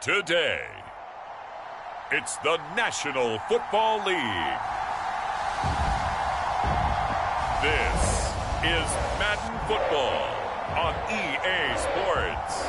Today, it's the National Football League. This is Madden Football on EA Sports.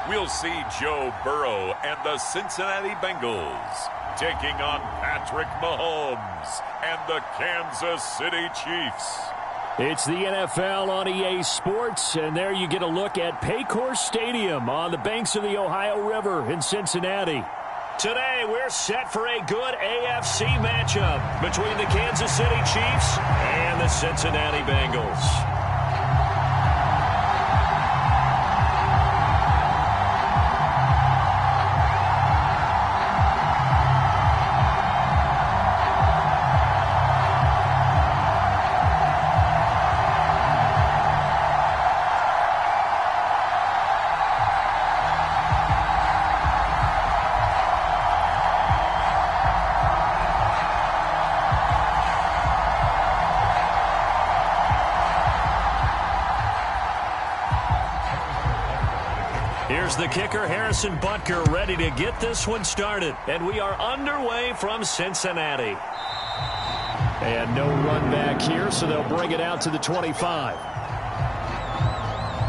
We'll see Joe Burrow and the Cincinnati Bengals taking on Patrick Mahomes and the Kansas City Chiefs. It's the NFL on EA Sports, and there you get a look at Paycor Stadium on the banks of the Ohio River in Cincinnati. Today, we're set for a good AFC matchup between the Kansas City Chiefs and the Cincinnati Bengals. Here's the kicker, Harrison Butker, ready to get this one started. And we are underway from Cincinnati. And no run back here, so they'll bring it out to the 25.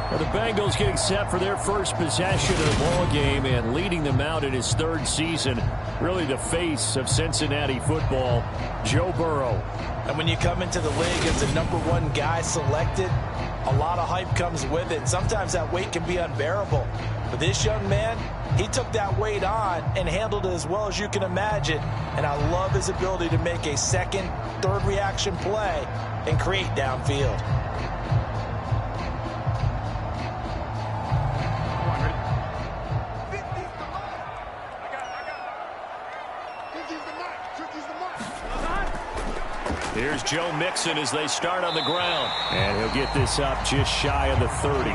Well, the Bengals getting set for their first possession of the ball game and leading them out in his third season. Really the face of Cincinnati football, Joe Burrow. And when you come into the league as the #1 guy selected, a lot of hype comes with it. Sometimes that weight can be unbearable. But this young man, he took that weight on and handled it as well as you can imagine. And I love his ability to make a second, third reaction play and create downfield. Here's Joe Mixon as they start on the ground. And he'll get this up just shy of the 30.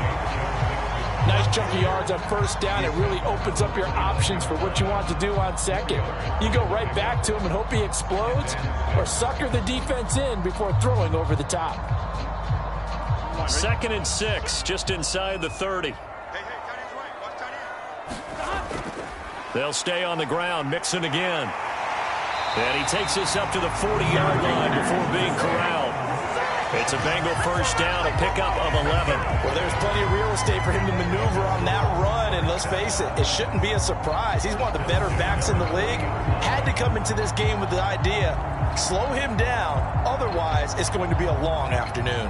Nice chunk of yards on first down. It really opens up your options for what you want to do on second. You go right back to him and hope he explodes, or sucker the defense in before throwing over the top. 2nd and 6, just inside the 30. They'll stay on the ground. Mixon again. And he takes this up to the 40-yard line before being corralled. It's a Bengal first down, a pickup of 11. Well, there's plenty of real estate for him to maneuver on that run, and let's face it, it shouldn't be a surprise. He's one of the better backs in the league. Had to come into this game with the idea, slow him down, otherwise it's going to be a long afternoon.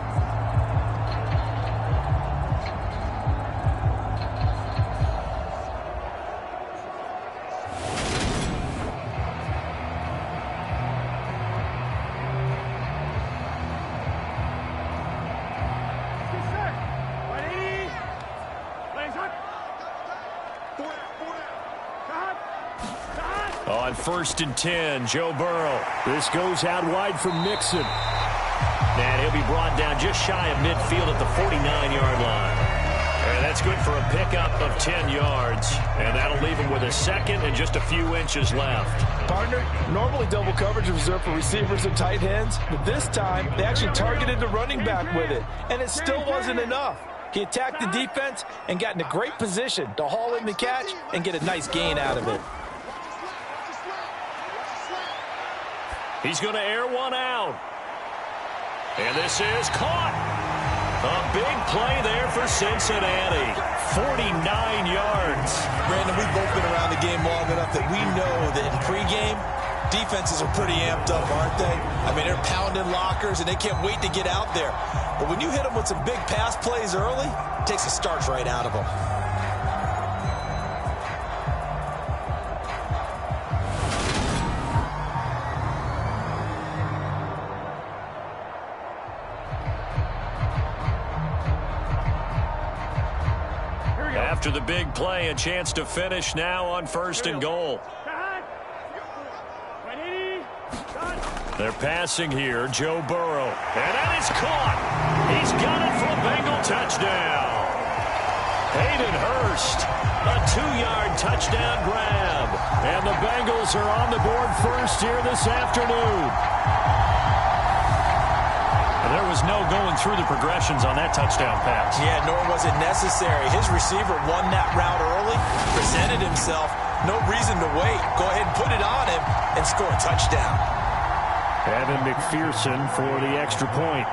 On 1st and 10, Joe Burrow. This goes out wide for Mixon. And he'll be brought down just shy of midfield at the 49-yard line. And that's good for a pickup of 10 yards. And that'll leave him with a second and just a few inches left. Partner, normally double coverage is reserved for receivers and tight ends, but this time they actually targeted the running back with it. And it still wasn't enough. He attacked the defense and got in a great position to haul in the catch and get a nice gain out of it. He's going to air one out. And this is caught. A big play there for Cincinnati. 49 yards. Brandon, we've both been around the game long enough that we know that in pregame, defenses are pretty amped up, aren't they? I mean, they're pounding lockers, and they can't wait to get out there. But when you hit them with some big pass plays early, it takes the starch right out of them. After the big play, a chance to finish now on 1st and goal. They're passing here, Joe Burrow. And that is caught. He's got it for a Bengal touchdown. Hayden Hurst, a 2-yard touchdown grab. And the Bengals are on the board first here this afternoon. There was no going through the progressions on that touchdown pass. Yeah, nor was it necessary. His receiver won that route early, presented himself. No reason to wait. Go ahead and put it on him and score a touchdown. Evan McPherson for the extra point.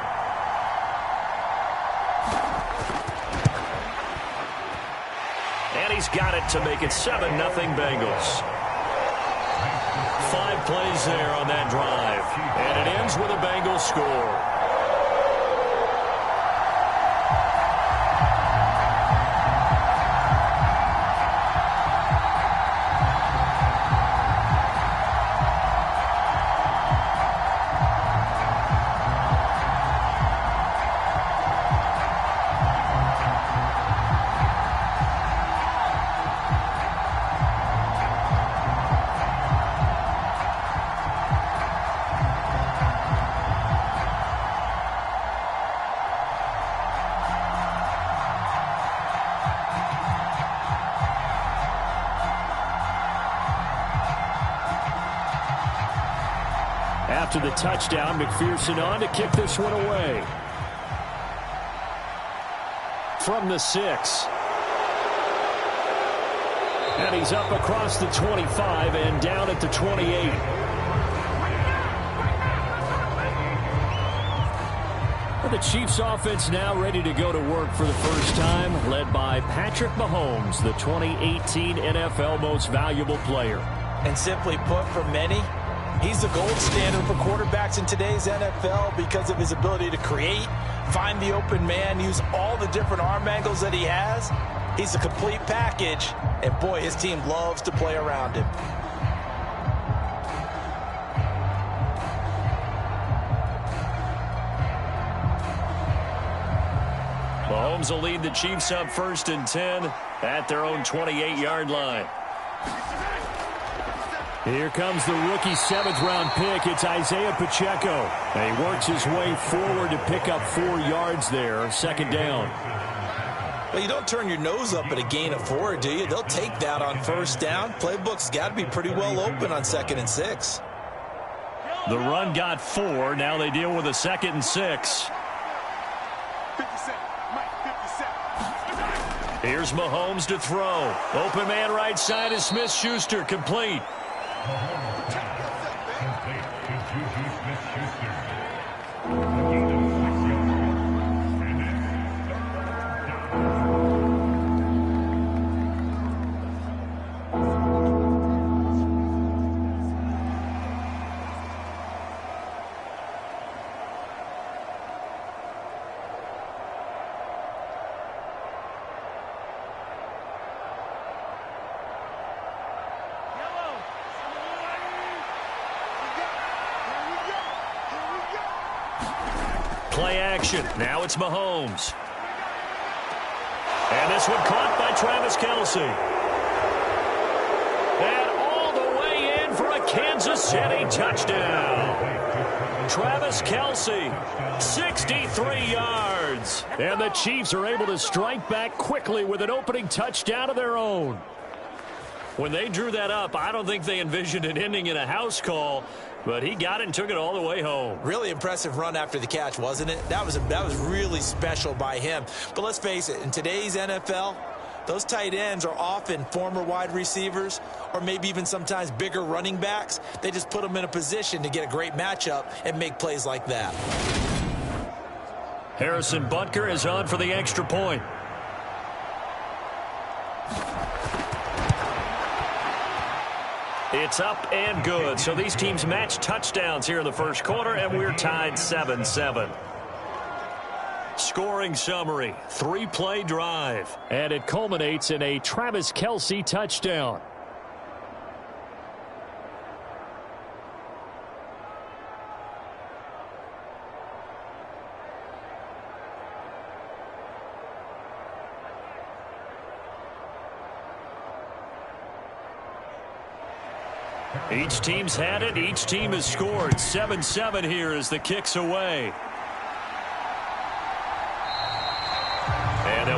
And he's got it to make it 7-0 Bengals. 5 plays there on that drive. And it ends with a Bengals score. After the touchdown, McPherson on to kick this one away. From the 6. And he's up across the 25 and down at the 28. The Chiefs offense now ready to go to work for the first time, led by Patrick Mahomes, the 2018 NFL Most Valuable Player. And simply put, for many, he's the gold standard for quarterbacks in today's NFL because of his ability to create, find the open man, use all the different arm angles that he has. He's a complete package, and boy, his team loves to play around him. Mahomes will lead the Chiefs up 1st and 10 at their own 28-yard line. Here comes the rookie 7th-round pick. It's Isaiah Pacheco. And he works his way forward to pick up 4 yards there. 2nd down. Well, you don't turn your nose up at a gain of 4, do you? They'll take that on 1st down. Playbook's got to be pretty well open on 2nd and 6. The run got 4. Now they deal with a 2nd and 6. Here's Mahomes to throw. Open man right side is Smith-Schuster, complete. Play action. Now it's Mahomes. And this one caught by Travis Kelce. And all the way in for a Kansas City touchdown. Travis Kelce, 63 yards. And the Chiefs are able to strike back quickly with an opening touchdown of their own. When they drew that up, I don't think they envisioned it ending in a house call. But he got it and took it all the way home. Really impressive run after the catch, wasn't it? That was really special by him. But let's face it, in today's NFL, those tight ends are often former wide receivers or maybe even sometimes bigger running backs. They just put them in a position to get a great matchup and make plays like that. Harrison Butker is on for the extra point. It's up and good. So these teams match touchdowns here in the first quarter, and we're tied 7-7. Scoring summary, 3-play drive. And it culminates in a Travis Kelce touchdown. Each team's had it. Each team has scored. 7-7 here as the kick's away.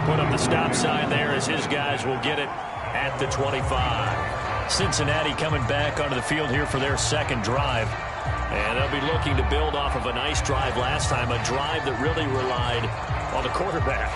Put up the stop sign there as his guys will get it at the 25. Cincinnati coming back onto the field here for their second drive. And they'll be looking to build off of a nice drive last time, a drive that really relied on the quarterback.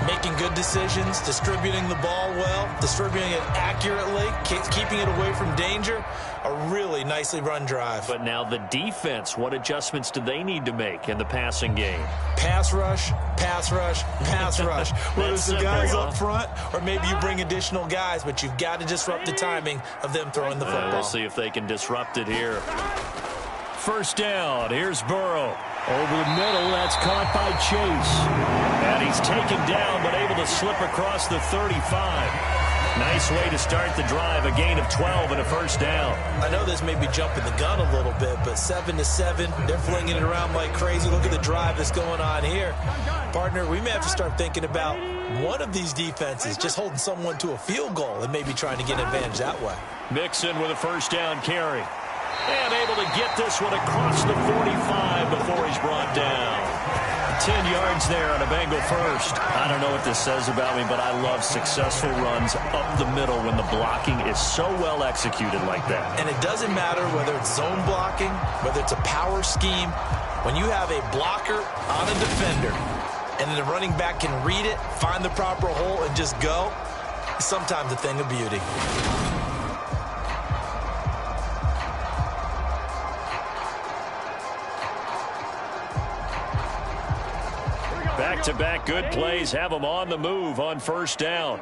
Making good decisions, distributing the ball well, distributing it accurately, keeping it away from danger. A really nicely run drive. But now the defense, what adjustments do they need to make in the passing game? Pass rush, pass rush, pass rush. Whether it's the guys up front or maybe you bring additional guys, but you've got to disrupt the timing of them throwing the football. We'll see if they can disrupt it here. First down, here's Burrow. Over the middle, that's caught by Chase. And he's taken down, but able to slip across the 35. Nice way to start the drive, a gain of 12 and a first down. I know this may be jumping the gun a little bit, but 7-7, they're flinging it around like crazy. Look at the drive that's going on here. Partner, we may have to start thinking about one of these defenses just holding someone to a field goal and maybe trying to get an advantage that way. Mixon with a first down carry. And able to get this one across the 45 before he's brought down. 10 yards there on a Bengal first. I don't know what this says about me, but I love successful runs up the middle when the blocking is so well executed like that. And it doesn't matter whether it's zone blocking, whether it's a power scheme. When you have a blocker on a defender and then the running back can read it, find the proper hole, and just go, it's sometimes a thing of beauty. Back-to-back good plays have them on the move on first down.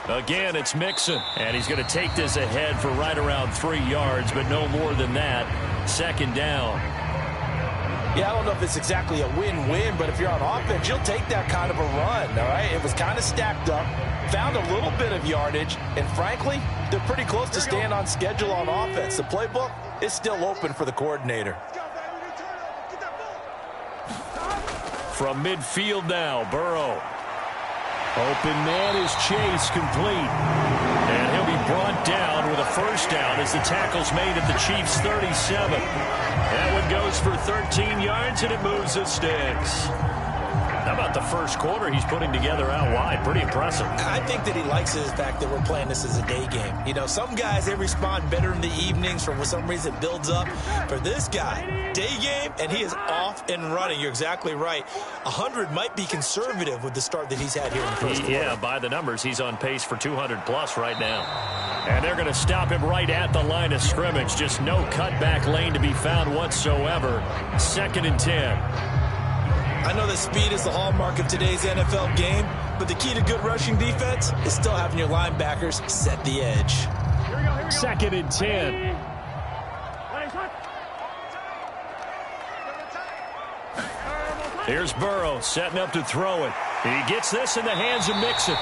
Again, it's Mixon, and he's going to take this ahead for right around 3 yards, but no more than that. Second down. Yeah, I don't know if it's exactly a win-win, but if you're on offense, you'll take that kind of a run, all right? It was kind of stacked up, found a little bit of yardage, and frankly, they're pretty close to staying on schedule on offense. The playbook is still open for the coordinator. From midfield now, Burrow. Open man is Chase, complete. And he'll be brought down with a first down as the tackle's made at the Chiefs' 37. That one goes for 13 yards, and it moves the sticks. How about the first quarter he's putting together out wide? Pretty impressive. I think that he likes the fact that we're playing this as a day game. You know, some guys, they respond better in the evenings. For some reason, it builds up. For this guy, day game, and he is off and running. You're exactly right. 100 might be conservative with the start that he's had here in the first quarter. Yeah, by the numbers, he's on pace for 200-plus right now. And they're going to stop him right at the line of scrimmage. Just no cutback lane to be found whatsoever. 2nd and 10. I know that speed is the hallmark of today's NFL game, but the key to good rushing defense is still having your linebackers set the edge. 2nd and 10. Here's Burrow setting up to throw it. He gets this in the hands of Mixon.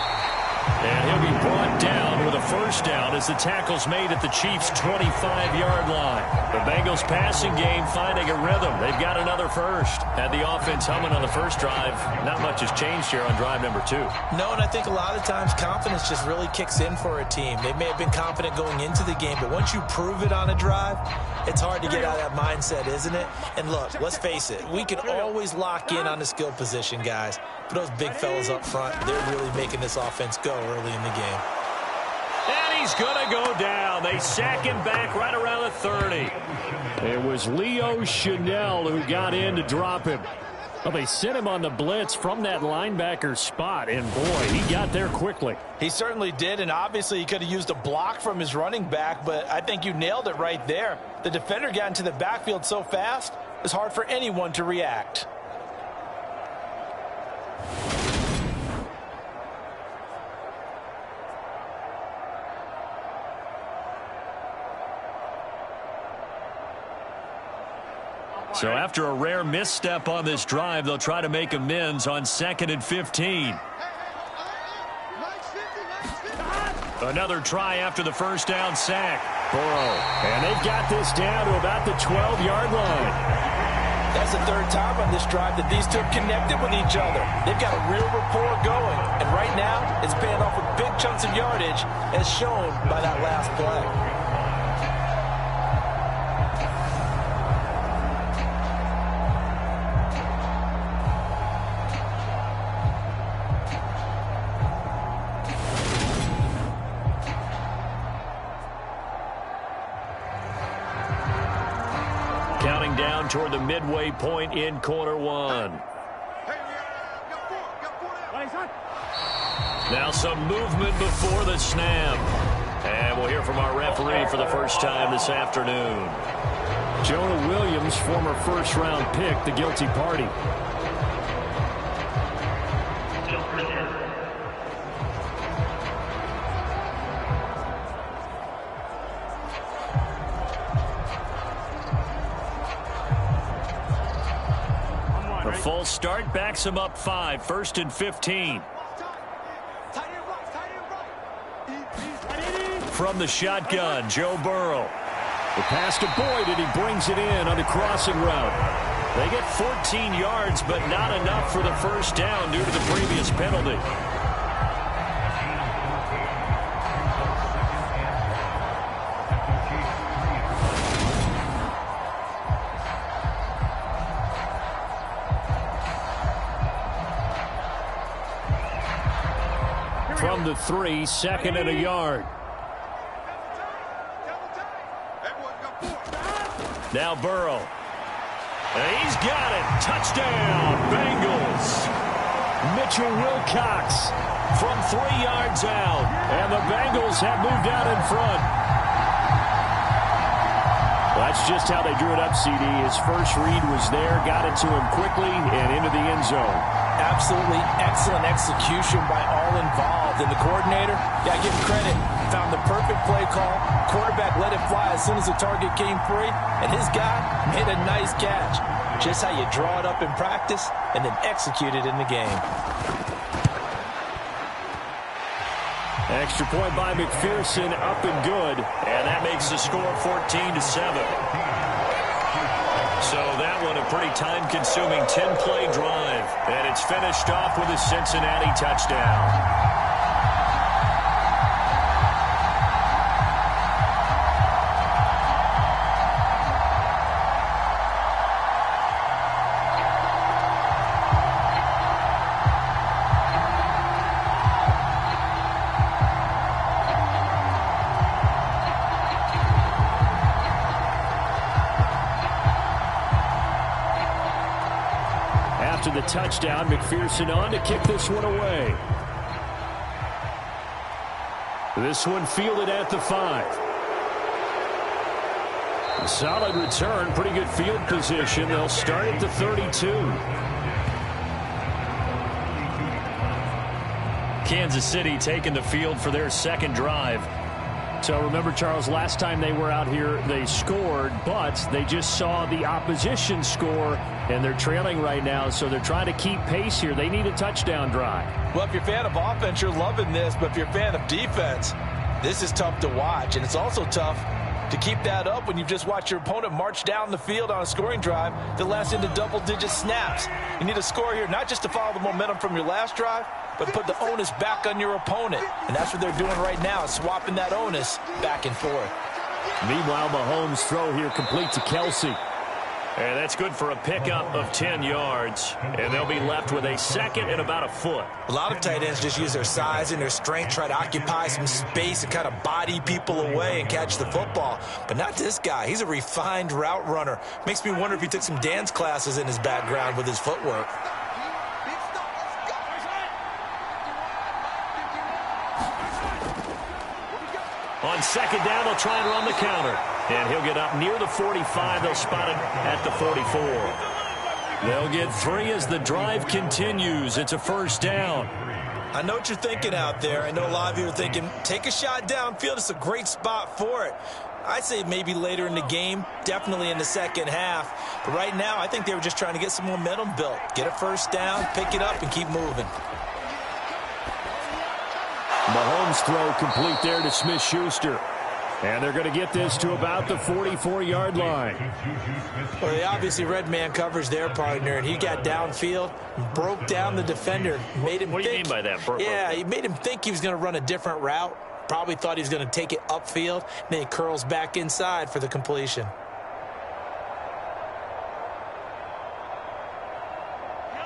And he'll be brought down with a first down as the tackle's made at the Chiefs' 25-yard line. The Bengals passing game finding a rhythm. They've got another first. Had the offense humming on the first drive. Not much has changed here on drive number 2. No, and I think a lot of times confidence just really kicks in for a team. They may have been confident going into the game, but once you prove it on a drive, it's hard to get out of that mindset, isn't it? And look, let's face it, we can always lock in on the skill position, guys. But those big fellas up front, they're really making this offense go early in the game. And he's going to go down. They sack him back right around the 30. It was Leo Chanel who got in to drop him. Well, they sent him on the blitz from that linebacker spot, and boy, he got there quickly. He certainly did, and obviously he could have used a block from his running back, but I think you nailed it right there. The defender got into the backfield so fast, it was hard for anyone to react. So after a rare misstep on this drive, they'll try to make amends on 2nd and 15. Another try after the first down sack. Burrow. And they've got this down to about the 12-yard line. That's the 3rd time on this drive that these two have connected with each other. They've got a real rapport going. And right now, it's paying off with big chunks of yardage, as shown by that last play. winding down toward the midway point in quarter one. Now some movement before the snap. And we'll hear from our referee for the first time this afternoon. Jonah Williams, former first-round pick, the guilty party. A full start backs him up 5, 1st and 15. From the shotgun, Joe Burrow. The pass to Boyd, and he brings it in on the crossing route. They get 14 yards, but not enough for the first down due to the previous penalty. From the 3, 2nd and a yard. Now Burrow. And he's got it. Touchdown, Bengals. Mitchell Wilcox From 3 yards out. and the Bengals have moved out in front. Well, that's just how they drew it up, CD. His first read was there, got it to him quickly and into the end zone. Absolutely excellent execution by all involved. And the coordinator, yeah, give him credit, found the perfect play call. Quarterback let it fly as soon as the target came free, and his guy made a nice catch. Just how you draw it up in practice and then execute it in the game. Extra point by McPherson, up and good. And that makes the score 14-7. So that one a pretty time-consuming 10-play drive. And it's finished off with a Cincinnati touchdown. After the touchdown, McPherson on to kick this one away. This one fielded at the 5. A solid return, pretty good field position. They'll start at the 32. Kansas City taking the field for their second drive. So remember, Charles, last time they were out here, they scored, but they just saw the opposition score, and they're trailing right now, so they're trying to keep pace here. They need a touchdown drive. Well, if you're a fan of offense, you're loving this, but if you're a fan of defense, this is tough to watch, and it's also tough to keep that up when you've just watched your opponent march down the field on a scoring drive that lasts into double-digit snaps. You need a score here, not just to follow the momentum from your last drive, but put the onus back on your opponent. And that's what they're doing right now, swapping that onus back and forth. Meanwhile, Mahomes' throw here complete to Kelsey. And that's good for a pickup of 10 yards. And they'll be left with a second and about a foot. A lot of tight ends just use their size and their strength, try to occupy some space and kind of body people away and catch the football. But not this guy. He's a refined route runner. Makes me wonder if he took some dance classes in his background with his footwork. On second down, they'll try and run the counter. And he'll get up near the 45. They'll spot it at the 44. They'll get 3 as the drive continues. It's a first down. I know what you're thinking out there. I know a lot of you are thinking, take a shot downfield. It's a great spot for it. I'd say maybe later in the game, definitely in the second half. But right now, I think they were just trying to get some momentum built. Get a first down, pick it up, and keep moving. Mahomes' throw complete there to Smith-Schuster. And they're going to get this to about the 44-yard line. Well, they obviously read man coverage their partner, and he got downfield, broke down the defender, made him What do you mean by that? Yeah, he made him think he was going to run a different route. Probably thought he was going to take it upfield, and then he curls back inside for the completion.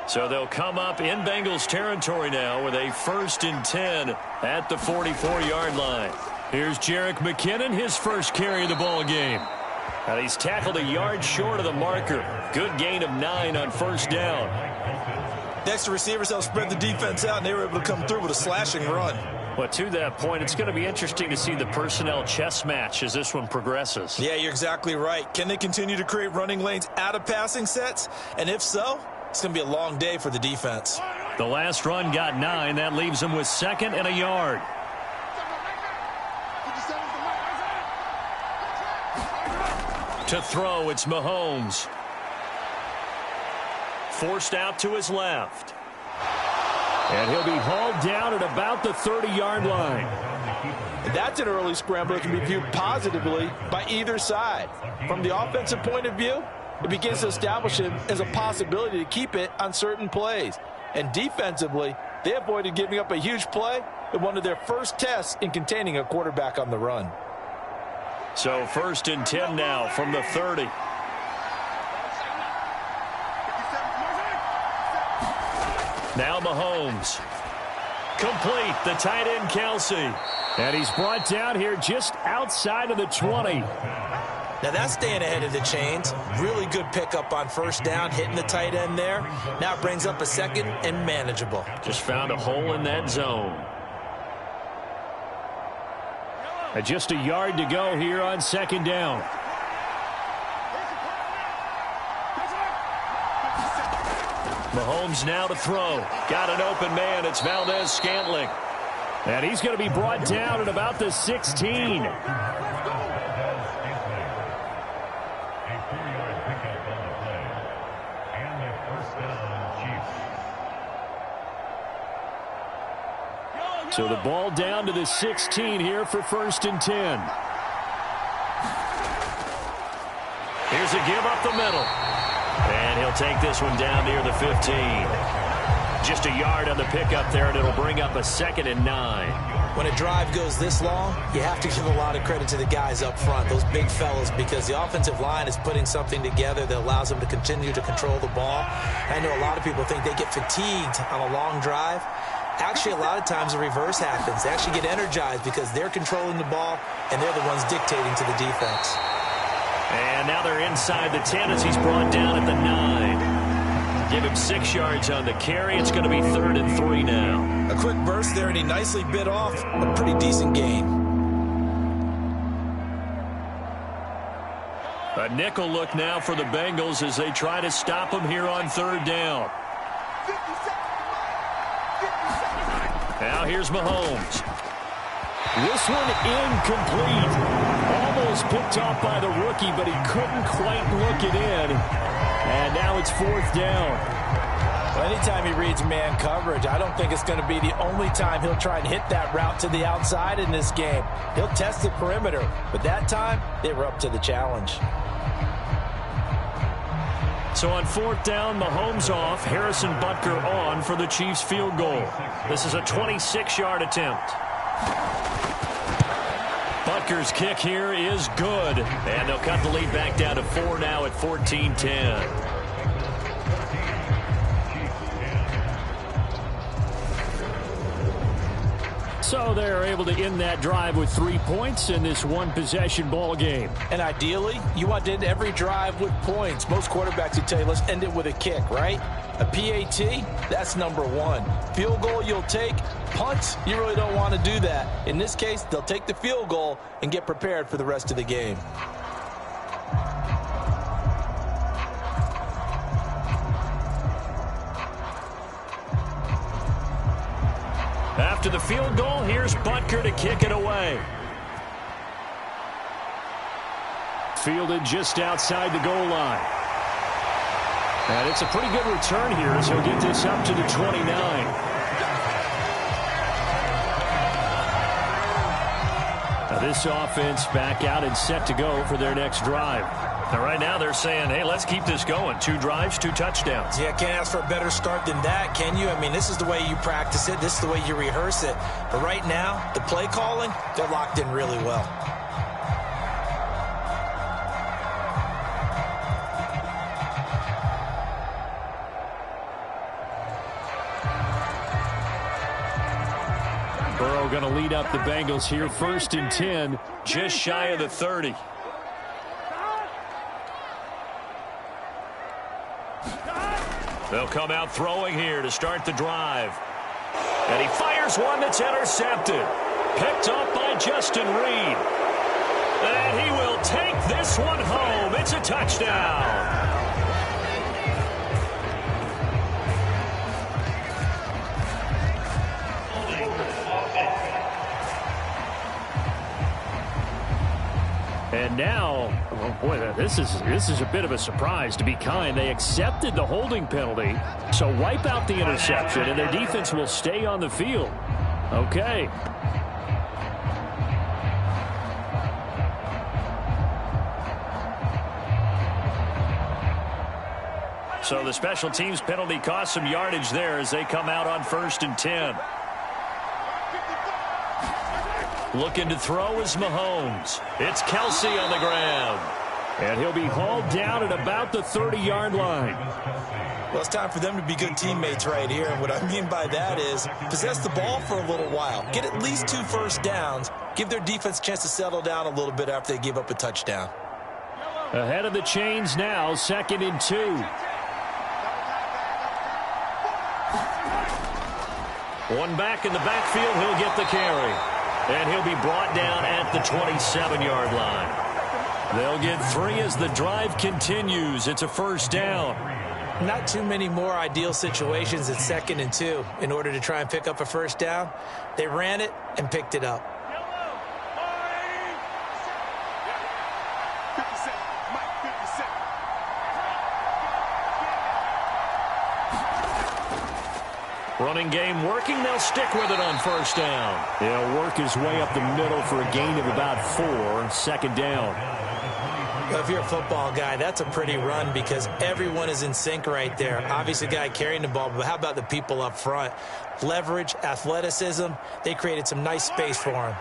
So they'll come up in Bengals territory now with a 1st and 10 at the 44-yard line. Here's Jerick McKinnon, his first carry of the ball game. And he's tackled a yard short of the marker. Good gain of 9 on first down. Next, the receivers helped spread the defense out, and they were able to come through with a slashing run. But to that point, it's going to be interesting to see the personnel chess match as this one progresses. Yeah, you're exactly right. Can they continue to create running lanes out of passing sets? And if so, it's going to be a long day for the defense. The last run got 9. That leaves them with 2nd and a yard. To throw, it's Mahomes. Forced out to his left. And he'll be hauled down at about the 30-yard line. And that's an early scramble that can be viewed positively by either side. From the offensive point of view, it begins to establish him as a possibility to keep it on certain plays. And defensively, they avoided giving up a huge play in one of their first tests in containing a quarterback on the run. So 1st and 10 now from the 30. Now Mahomes. Complete, the tight end Kelsey. And he's brought down here just outside of the 20. Now that's staying ahead of the chains. Really good pickup on first down, hitting the tight end there. Now it brings up a 2nd and manageable. Just found a hole in that zone. And just a yard to go here on 2nd down. Mahomes now to throw. Got an open man. It's Valdez-Scantling. And he's going to be brought down at about the 16. So the ball down to the 16 here for 1st and 10. Here's a give up the middle. And he'll take this one down near the 15. Just a yard on the pickup there, and it'll bring up a 2nd and 9. When a drive goes this long, you have to give a lot of credit to the guys up front, those big fellas, because the offensive line is putting something together that allows them to continue to control the ball. I know a lot of people think they get fatigued on a long drive. Actually, a lot of times the reverse happens. They actually get energized because they're controlling the ball, and they're the ones dictating to the defense. And now they're inside the 10 as he's brought down at the 9. Give him 6 yards on the carry. It's going to be 3rd and 3 now. A quick burst there, and he nicely bit off a pretty decent gain. A nickel look now for the Bengals as they try to stop him here on 3rd down. Now here's Mahomes. This one incomplete. Almost picked off by the rookie, but he couldn't quite look it in. And now it's 4th down. Well, anytime he reads man coverage, I don't think it's going to be the only time he'll try and hit that route to the outside in this game. He'll test the perimeter, but that time they were up to the challenge. So on 4th down, Mahomes off, Harrison Butker on for the Chiefs field goal. This is a 26-yard attempt. Butker's kick here is good. And they'll cut the lead back down to 4 now at 14-10. So they're able to end that drive with 3 points in this one-possession ball game. And ideally, you want to end every drive with points. Most quarterbacks would tell you, let's end it with a kick, right? A PAT, that's number 1. Field goal you'll take. Punts, you really don't want to do that. In this case, they'll take the field goal and get prepared for the rest of the game. After the field goal, here's Butker to kick it away. Fielded just outside the goal line. And it's a pretty good return here as he'll get this up to the 29. Now this offense back out and set to go for their next drive. Now right now they're saying, hey, let's keep this going. 2 drives, 2 touchdowns. Yeah, can't ask for a better start than that, can you? I mean, this is the way you practice it. This is the way you rehearse it. But right now, the play calling, they're locked in really well. Burrow going to lead up the Bengals here. 1st and 10, just shy of the 30. They'll come out throwing here to start the drive. And he fires one that's intercepted. Picked up by Justin Reed. And he will take this one home. It's a touchdown. And now, oh boy, this is a bit of a surprise, to be kind. They accepted the holding penalty, so wipe out the interception, and their defense will stay on the field. Okay. So the special teams penalty cost some yardage there as they come out on 1st and 10. Looking to throw is Mahomes. It's Kelsey on the ground. And he'll be hauled down at about the 30-yard line. Well, it's time for them to be good teammates right here. And what I mean by that is possess the ball for a little while. Get at least 2 first downs. Give their defense a chance to settle down a little bit after they give up a touchdown. Ahead of the chains now, 2nd and 2. One back in the backfield, he'll get the carry. And he'll be brought down at the 27-yard line. They'll get 3 as the drive continues. It's a 1st down. Not too many more ideal situations at 2nd and 2 in order to try and pick up a 1st down. They ran it and picked it up. Running game working. They'll stick with it on 1st down. He'll work his way up the middle for a gain of about 4. 2nd down. Well, if you're a football guy, that's a pretty run because everyone is in sync right there. Obviously, the guy carrying the ball, but how about the people up front? Leverage, athleticism, they created some nice space for him.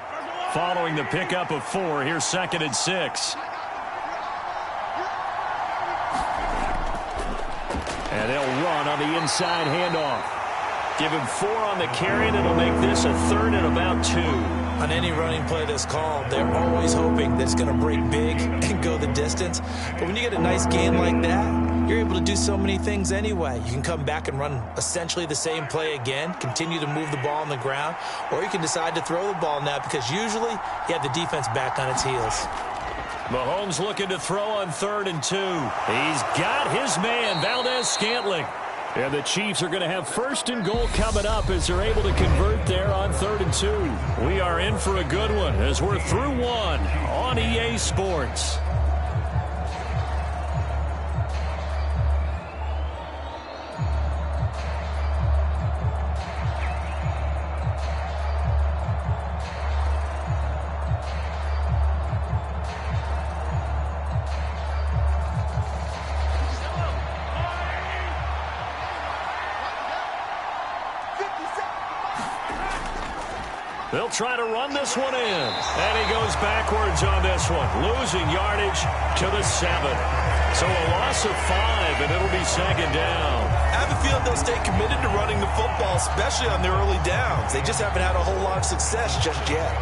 Following the pickup of 4, here's 2nd and 6. And they'll run on the inside handoff. Give him 4 on the carry, and it'll make this a 3rd and about 2. On any running play that's called, they're always hoping that it's going to break big and go the distance. But when you get a nice gain like that, you're able to do so many things anyway. You can come back and run essentially the same play again, continue to move the ball on the ground, or you can decide to throw the ball now because usually you have the defense back on its heels. Mahomes looking to throw on 3rd and 2. He's got his man, Valdez-Scantling. And the Chiefs are going to have 1st and goal coming up as they're able to convert there on 3rd and 2. We are in for a good one as we're through 1 on EA Sports. They'll try to run this one in. And he goes backwards on this one, losing yardage to the 7. So a loss of 5, and it'll be 2nd down. I have a feeling they'll stay committed to running the football, especially on their early downs. They just haven't had a whole lot of success just yet.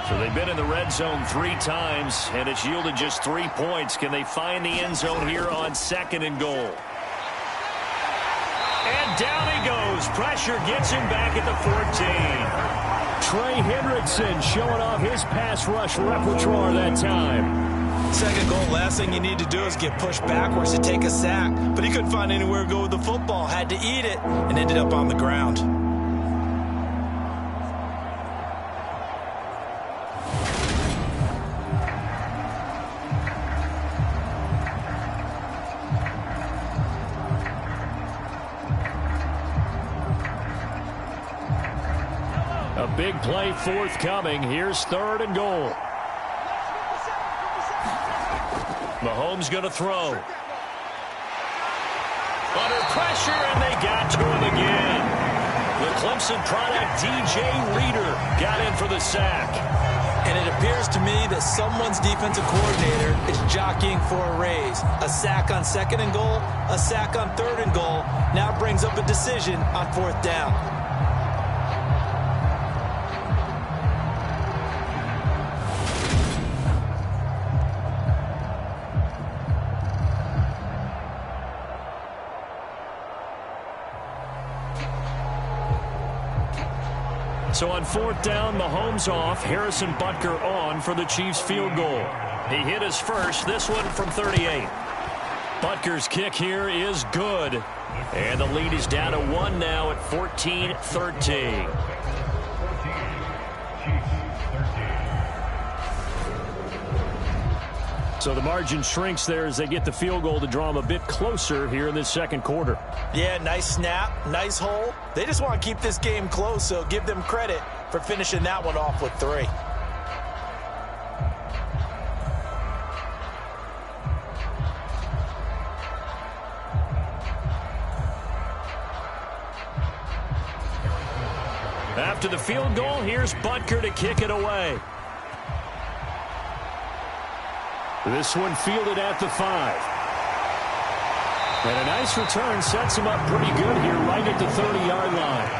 So they've been in the red zone 3 times, and it's yielded just 3 points. Can they find the end zone here on 2nd and goal? And down he goes. Pressure gets him back at the 14. Trey Hendrickson showing off his pass rush repertoire that time. 2nd goal, last thing you need to do is get pushed backwards to take a sack. But he couldn't find anywhere to go with the football. Had to eat it and ended up on the ground. A big play forthcoming. Here's 3rd and goal. Mahomes going to throw. Under pressure, and they got to him again. The Clemson product, DJ Reader, got in for the sack. And it appears to me that someone's defensive coordinator is jockeying for a raise. A sack on 2nd and goal, a sack on 3rd and goal, now brings up a decision on 4th down. So on 4th down, Mahomes off, Harrison Butker on for the Chiefs field goal. He hit his first, this one from 38. Butker's kick here is good. And the lead is down to 1 now at 14-13. So the margin shrinks there as they get the field goal to draw them a bit closer here in this 2nd quarter. Yeah, nice snap, nice hole. They just want to keep this game close, so give them credit for finishing that one off with 3. After the field goal, here's Butker to kick it away. This one fielded at the 5. And a nice return sets him up pretty good here right at the 30-yard line.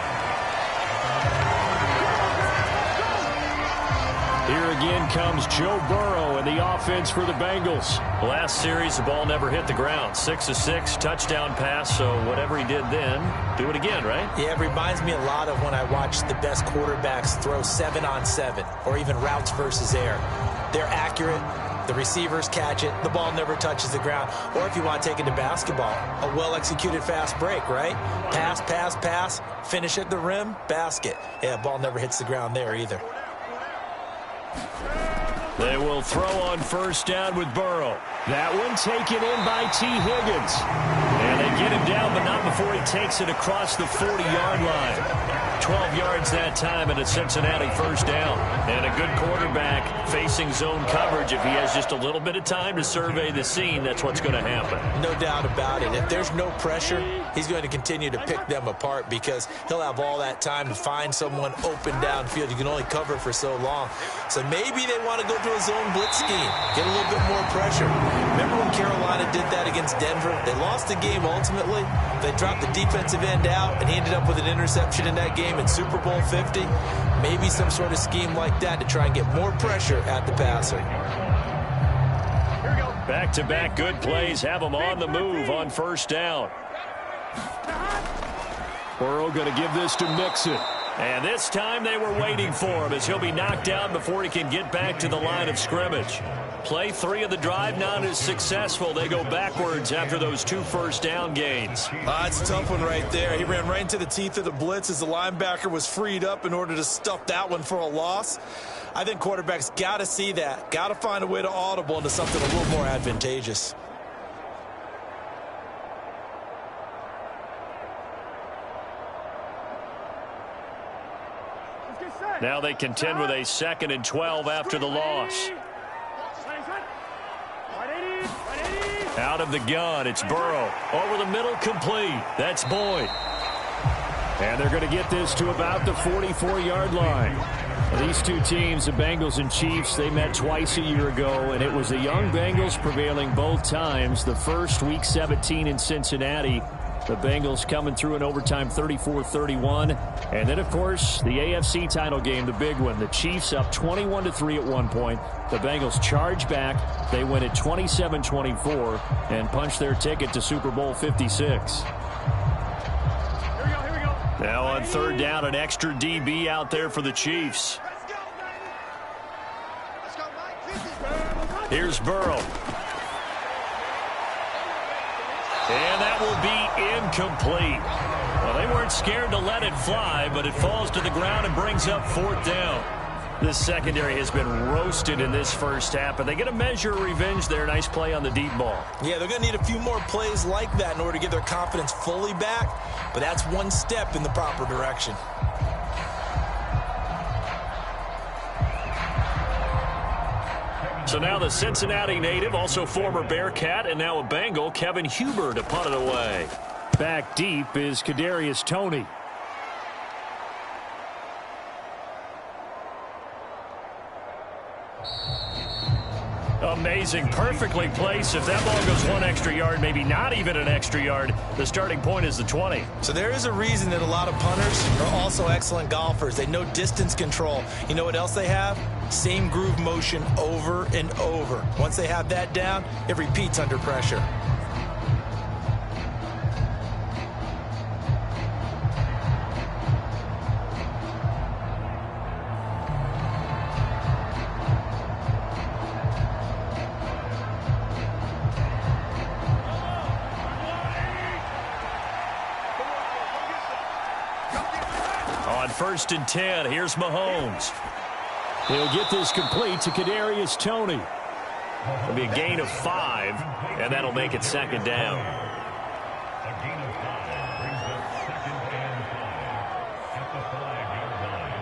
Here again comes Joe Burrow and the offense for the Bengals. Last series, the ball never hit the ground. 6 of 6, touchdown pass, so whatever he did then, do it again, right? Yeah, it reminds me a lot of when I watch the best quarterbacks throw 7-on-7 or even routes versus air. They're accurate. The receivers catch it. The ball never touches the ground. Or if you want to take it to basketball, a well-executed fast break, right? Pass, pass, pass. Finish at the rim, basket. Yeah, ball never hits the ground there either. They will throw on 1st down with Burrow. That one taken in by T. Higgins. And they get him down, but not before he takes it across the 40-yard line. 12 yards that time and a Cincinnati 1st down. And a good quarterback facing zone coverage. If he has just a little bit of time to survey the scene, that's what's going to happen. No doubt about it. If there's no pressure, he's going to continue to pick them apart because he'll have all that time to find someone open downfield. You can only cover for so long. So maybe they want to go to a zone blitz scheme, get a little bit more pressure. Remember when Carolina did that against Denver? They lost the game ultimately. They dropped the defensive end out, and he ended up with an interception in that game in Super Bowl 50. Maybe some sort of scheme like that to try and get more pressure at the passer. Back-to-back good plays have them on the move on 1st down. Burrow going to give this to Mixon. And this time they were waiting for him as he'll be knocked down before he can get back to the line of scrimmage. Play 3 of the drive not as successful. They go backwards after those 2 1st down gains. It's a tough one right there. He ran right into the teeth of the blitz as the linebacker was freed up in order to stuff that one for a loss. I think quarterbacks got to see that. Got to find a way to audible into something a little more advantageous. Now they contend with a 2nd and 12 after the loss. Out of the gun, it's Burrow. Over the middle, complete. That's Boyd. And they're going to get this to about the 44-yard line. Well, these two teams, the Bengals and Chiefs, they met twice a year ago, and it was the young Bengals prevailing both times. The first, Week 17 in Cincinnati. The Bengals coming through in overtime 34-31. And then, of course, the AFC title game, the big one. The Chiefs up 21-3 at one point. The Bengals charge back. They win at 27-24 and punch their ticket to Super Bowl 56. Now on 3rd down, an extra DB out there for the Chiefs. Here's Burrow. And that will be incomplete. Well, they weren't scared to let it fly, but it falls to the ground and brings up 4th down. This secondary has been roasted in this first half, but they get a measure of revenge there. Nice play on the deep ball. Yeah, they're going to need a few more plays like that in order to get their confidence fully back, but that's one step in the proper direction. So now the Cincinnati native, also former Bearcat, and now a Bengal, Kevin Huber, to punt it away. Back deep is Kadarius Toney. Amazing. Perfectly placed. If that ball goes one extra yard, maybe not even an extra yard, the starting point is the 20. So there is a reason that a lot of punters are also excellent golfers. They know distance control. You know what else they have? Same groove motion over and over. Once they have that down, it repeats under pressure. On 1st and 10, here's Mahomes. He'll get this complete to Kadarius Toney. It'll be a gain of 5, and that'll make it 2nd down. A gain of 5 brings up 2nd and 5 at the 5-yard line.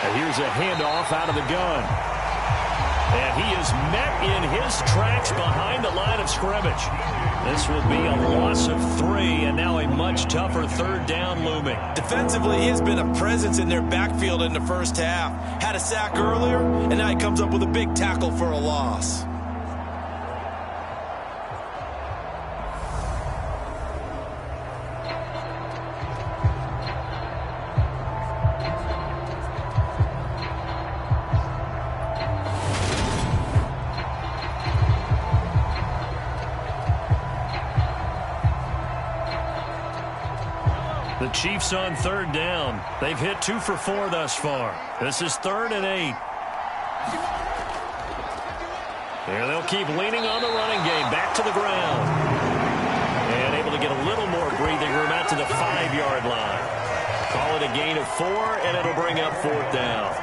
And here's a handoff out of the gun. And he is met in his tracks behind the line of scrimmage. This will be a loss of 3, and now a much tougher 3rd down looming. Defensively, he has been a presence in their backfield in the first half. Had a sack earlier, and now he comes up with a big tackle for a loss. The Chiefs on 3rd down. They've hit 2 for 4 thus far. This is 3rd and 8. Here they'll keep leaning on the running game. Back to the ground. And able to get a little more breathing room out to the 5-yard line. Call it a gain of 4, and it'll bring up 4th down.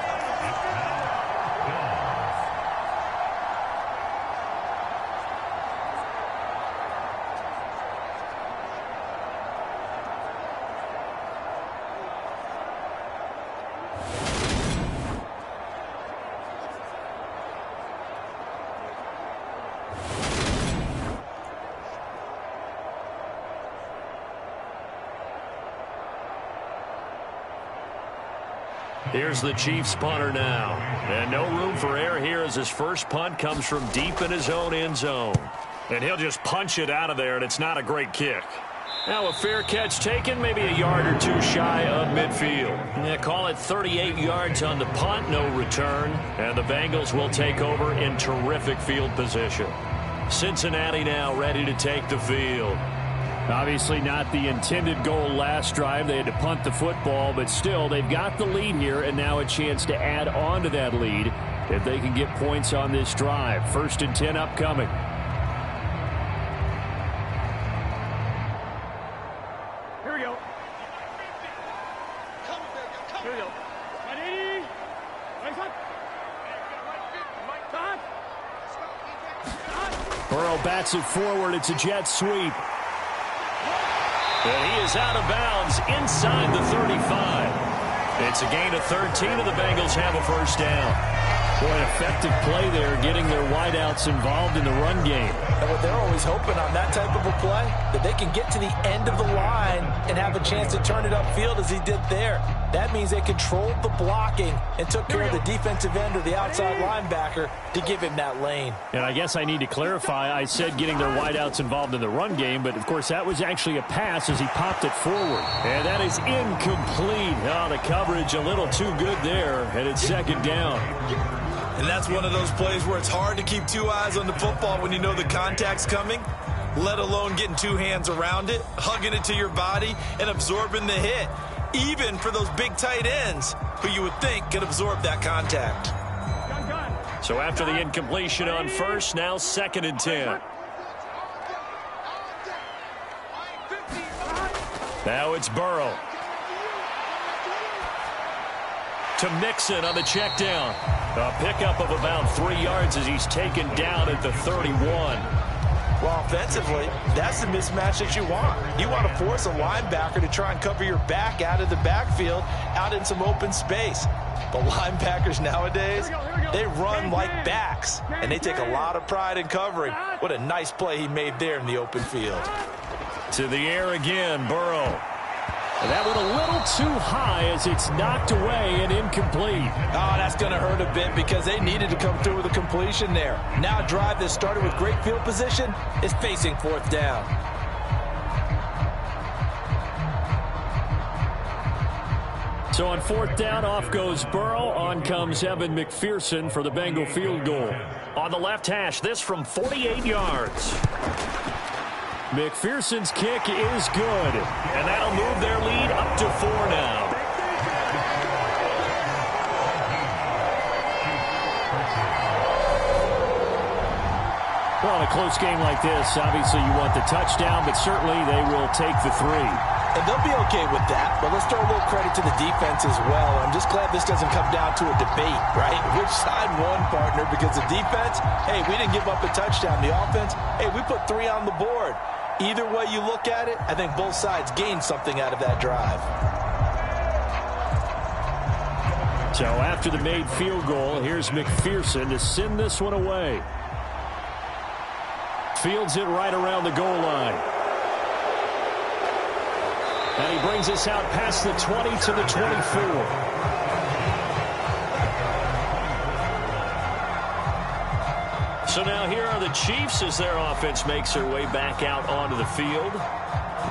Here's the Chiefs punter now. And no room for error here as his first punt comes from deep in his own end zone. And he'll just punch it out of there, and it's not a great kick. Now a fair catch taken, maybe a yard or 2 shy of midfield. They call it 38 yards on the punt, no return. And the Bengals will take over in terrific field position. Cincinnati now ready to take the field. Obviously not the intended goal last drive. They had to punt the football, but still they've got the lead here and now a chance to add on to that lead if they can get points on this drive. 1st and 10 upcoming. Here we go. Here we go. Ready? Rise up. Burrow bats it forward. It's a jet sweep. And he is out of bounds inside the 35. It's a gain of 13, and the Bengals have a 1st down. Boy, an effective play there, getting their wideouts involved in the run game. And what they're always hoping on that type of a play, that they can get to the end of the line and have a chance to turn it upfield as he did there. That means they controlled the blocking and took care of the defensive end or the outside linebacker to give him that lane. And I guess I need to clarify, I said getting their wideouts involved in the run game, but of course that was actually a pass as he popped it forward. And that is incomplete. Oh, the coverage a little too good there, and it's 2nd down. And that's one of those plays where it's hard to keep 2 eyes on the football when you know the contact's coming, let alone getting 2 hands around it, hugging it to your body, and absorbing the hit, even for those big tight ends who you would think could absorb that contact. So after the incompletion on 1st, now 2nd and 10. Now it's Burrow. To Mixon on the check down. A pickup of about 3 yards as he's taken down at the 31. Well, offensively, that's the mismatch that you want. You want to force a linebacker to try and cover your back out of the backfield, out in some open space. But linebackers nowadays, they run like backs, and they take a lot of pride in covering. What a nice play he made there in the open field. To the air again, Burrow. And that went a little too high as it's knocked away and incomplete. Oh, that's going to hurt a bit because they needed to come through with a completion there. Now a drive that started with great field position is facing 4th down. So on 4th down, off goes Burrow. On comes Evan McPherson for the Bengal field goal. On the left hash, this from 48 yards. McPherson's kick is good. And that'll move their lead up to 4 now. Well, in a close game like this, obviously you want the touchdown, but certainly they will take the 3. And they'll be okay with that, but let's throw a little credit to the defense as well. I'm just glad this doesn't come down to a debate, right? Which side won, partner? Because the defense, hey, we didn't give up a touchdown. The offense, hey, we put 3 on the board. Either way you look at it, I think both sides gained something out of that drive. So after the made field goal, here's McPherson to send this one away. Fields it right around the goal line. And he brings us out past the 20 to the 24. So now here are the Chiefs as their offense makes their way back out onto the field.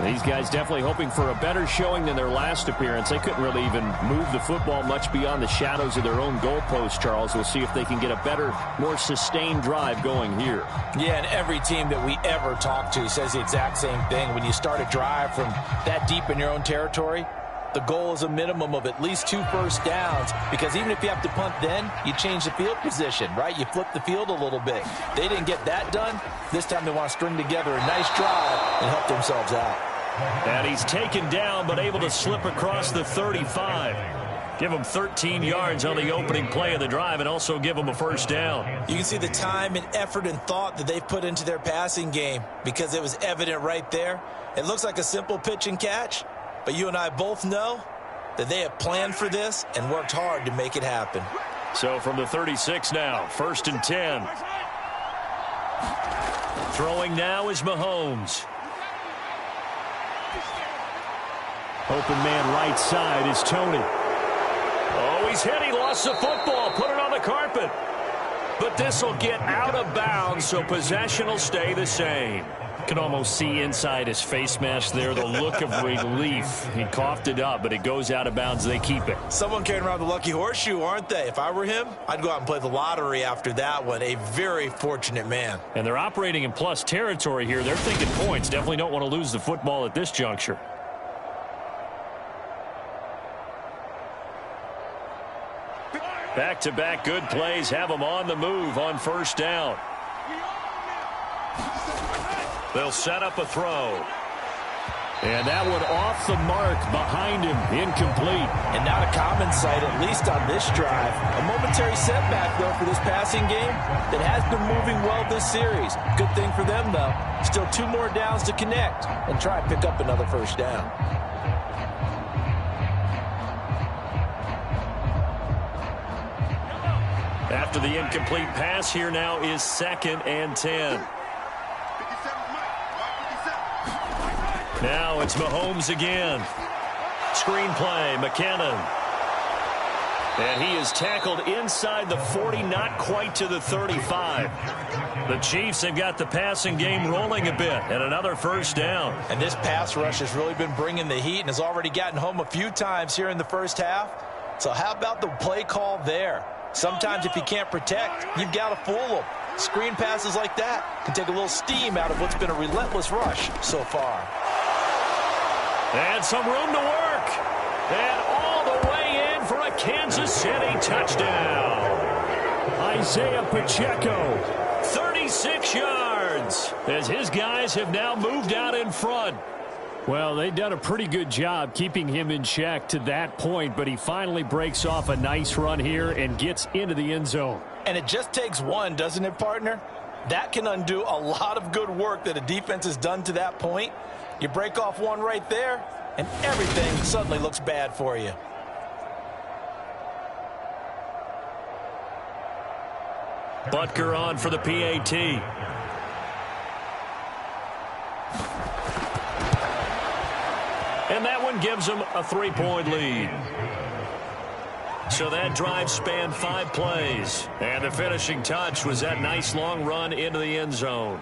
These guys definitely hoping for a better showing than their last appearance. They couldn't really even move the football much beyond the shadows of their own goalpost, Charles. We'll see if they can get a better, more sustained drive going here. Yeah, and every team that we ever talk to says the exact same thing. When you start a drive from that deep in your own territory, the goal is a minimum of at least 2 first downs, because even if you have to punt then, you change the field position, right? You flip the field a little bit. They didn't get that done. This time they want to string together a nice drive and help themselves out. And he's taken down but able to slip across the 35. Give him 13 yards on the opening play of the drive and also give him a first down. You can see the time and effort and thought that they've put into their passing game because it was evident right there. It looks like a simple pitch and catch, but you and I both know that they have planned for this and worked hard to make it happen. So from the 36 now, 1st and 10. Throwing now is Mahomes. Open man right side is Tony. Oh, he's hit. He lost the football. Put it on the carpet. But this will get out of bounds, so possession will stay the same. Can almost see inside his face mask there the look of relief. He coughed it up, but it goes out of bounds. They keep it. Someone carrying around the lucky horseshoe, aren't they? If I were him, I'd go out and play the lottery after that one. A very fortunate man. And they're operating in plus territory here. They're thinking points. Definitely don't want to lose the football at this juncture. Back-to-back good plays have them on the move on 1st down. They'll set up a throw. And that one off the mark behind him, incomplete. And not a common sight, at least on this drive. A momentary setback, though, for this passing game that has been moving well this series. Good thing for them, though. Still 2 more downs to connect and try and pick up another first down. After the incomplete pass, here now is 2nd and 10. Now it's Mahomes again. Screen play, McKinnon. And he is tackled inside the 40, not quite to the 35. The Chiefs have got the passing game rolling a bit, and another first down. And this pass rush has really been bringing the heat and has already gotten home a few times here in the first half. So how about the play call there? Sometimes if you can't protect, you've got to fool them. Screen passes like that can take a little steam out of what's been a relentless rush so far. And some room to work. And all the way in for a Kansas City touchdown. Isaiah Pacheco. 36 yards as his guys have now moved out in front. Well, they've done a pretty good job keeping him in check to that point, but he finally breaks off a nice run here and gets into the end zone. And it just takes one, doesn't it, partner? That can undo a lot of good work that a defense has done to that point. You break off one right there, and everything suddenly looks bad for you. Butker on for the PAT. And that one gives them a 3-point lead. So that drive spanned 5 plays. And the finishing touch was that nice long run into the end zone.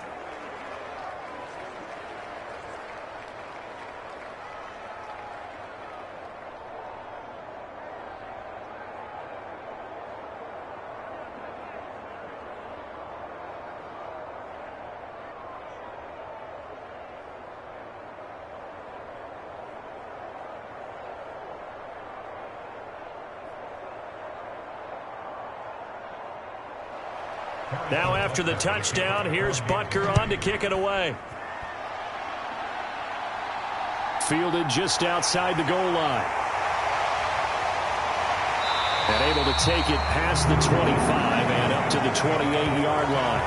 Now after the touchdown, here's Butker on to kick it away. Fielded just outside the goal line. And able to take it past the 25 and up to the 28-yard line.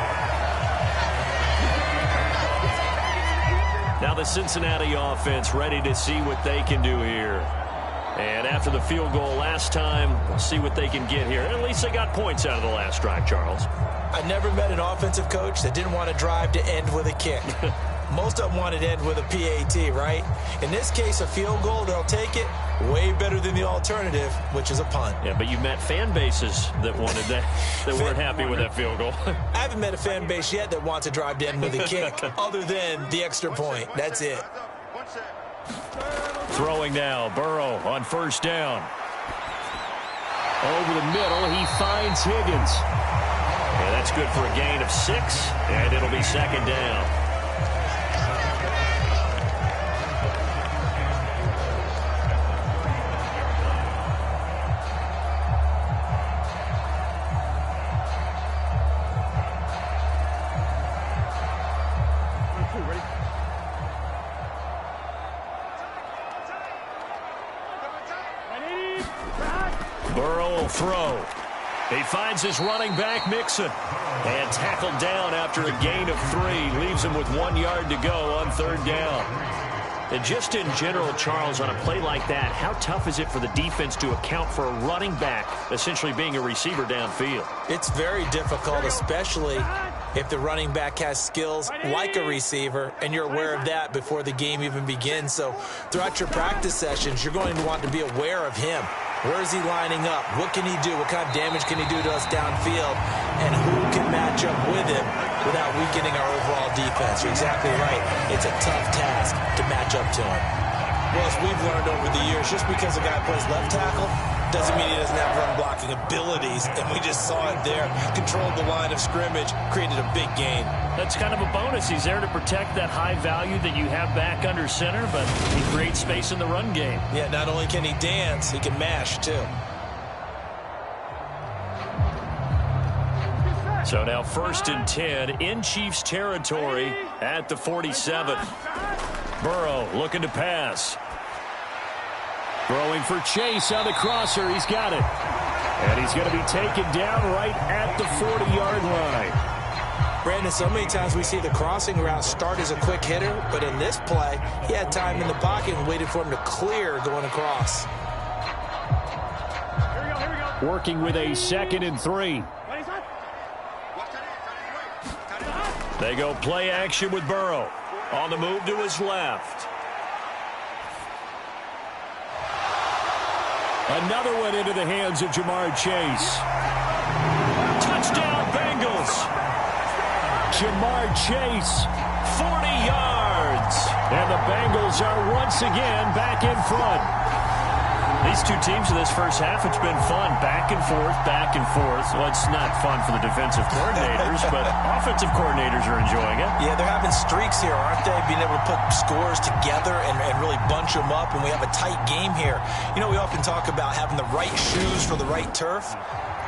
Now the Cincinnati offense ready to see what they can do here. And after the field goal last time, we'll see what they can get here. At least they got points out of the last drive, Charles. I never met an offensive coach that didn't want to drive to end with a kick. Most of them wanted to end with a PAT, right? In this case, a field goal, they'll take it. Way better than the alternative, which is a punt. Yeah, but you met fan bases that wanted that, that weren't happy with that field goal. I haven't met a fan base yet that wants to drive to end with a kick, other than the extra point. That's it. Throwing now, Burrow on first down. Over the middle, he finds Higgins. And that's good for a gain of 6, and it'll be second down. Burrow will throw. He finds his running back, Mixon. And tackled down after a gain of 3. Leaves him with 1 yard to go on third down. And just in general, Charles, on a play like that, how tough is it for the defense to account for a running back essentially being a receiver downfield? It's very difficult, especially if the running back has skills like a receiver, and you're aware of that before the game even begins. So throughout your practice sessions, you're going to want to be aware of him. Where is he lining up? What can he do? What kind of damage can he do to us downfield? And who can match up with him without weakening our overall defense? You're exactly right. It's a tough task to match up to him. Well, as we've learned over the years, just because a guy plays left tackle doesn't mean he doesn't have run-blocking abilities. And we just saw it there. Controlled the line of scrimmage, created a big gain. That's kind of a bonus. He's there to protect that high value that you have back under center, but he creates space in the run game. Yeah, not only can he dance, he can mash, too. So now 1st and 10 in Chiefs territory at the 47. Burrow looking to pass. Throwing for Chase on the crosser. He's got it. And he's going to be taken down right at the 40-yard line. Brandon, so many times we see the crossing route start as a quick hitter, but in this play, he had time in the pocket and waited for him to clear going across. Here we go. Working with a 2nd and 3. They go play action with Burrow. On the move to his left. Another one into the hands of Jamar Chase. Touchdown, Bengals. Jamar Chase. 40 yards. And the Bengals are once again back in front. These two teams in this first half, it's been fun. Back and forth, back and forth. Well, it's not fun for the defensive coordinators, but offensive coordinators are enjoying it. Yeah, they're having streaks here, aren't they? Being able to put scores together and really bunch them up, and we have a tight game here. You know, we often talk about having the right shoes for the right turf.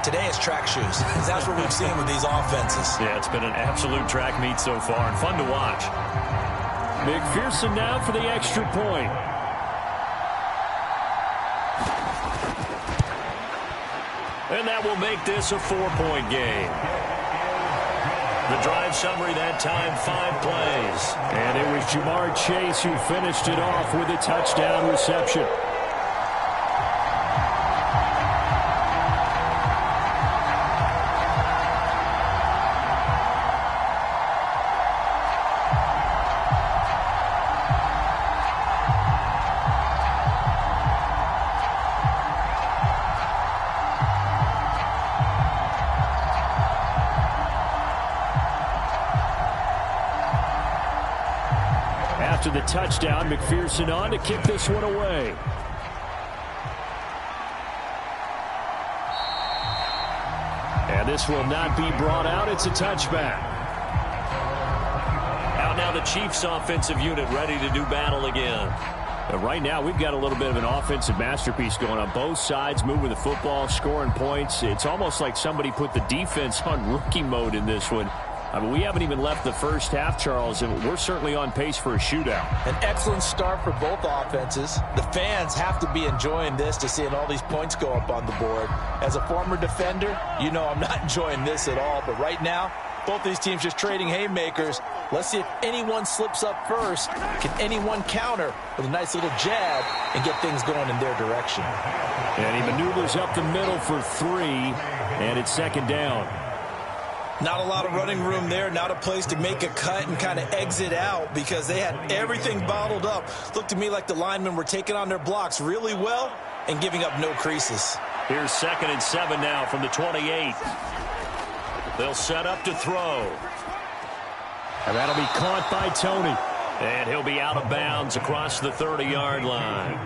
Today it's track shoes. That's what we've seen with these offenses. Yeah, it's been an absolute track meet so far, and fun to watch. McPherson now for the extra point. And that will make this a 4-point game. The drive summary that time, 5 plays. And it was Jamar Chase who finished it off with a touchdown reception. After the touchdown, McPherson on to kick this one away. And this will not be brought out. It's a touchback. Out now the Chiefs offensive unit ready to do battle again. Right now, we've got a little bit of an offensive masterpiece going on both sides, moving the football, scoring points. It's almost like somebody put the defense on rookie mode in this one. I mean, we haven't even left the first half, Charles, and we're certainly on pace for a shootout. An excellent start for both offenses. The fans have to be enjoying this to seeing all these points go up on the board. As a former defender, you know I'm not enjoying this at all, but right now, both these teams just trading haymakers. Let's see if anyone slips up first. Can anyone counter with a nice little jab and get things going in their direction? And he maneuvers up the middle for 3, and it's second down. Not a lot of running room there, not a place to make a cut and kind of exit out because they had everything bottled up. Looked to me like the linemen were taking on their blocks really well and giving up no creases. Here's 2nd and 7 now from the 28. They'll set up to throw. And that'll be caught by Tony. And he'll be out of bounds across the 30-yard line.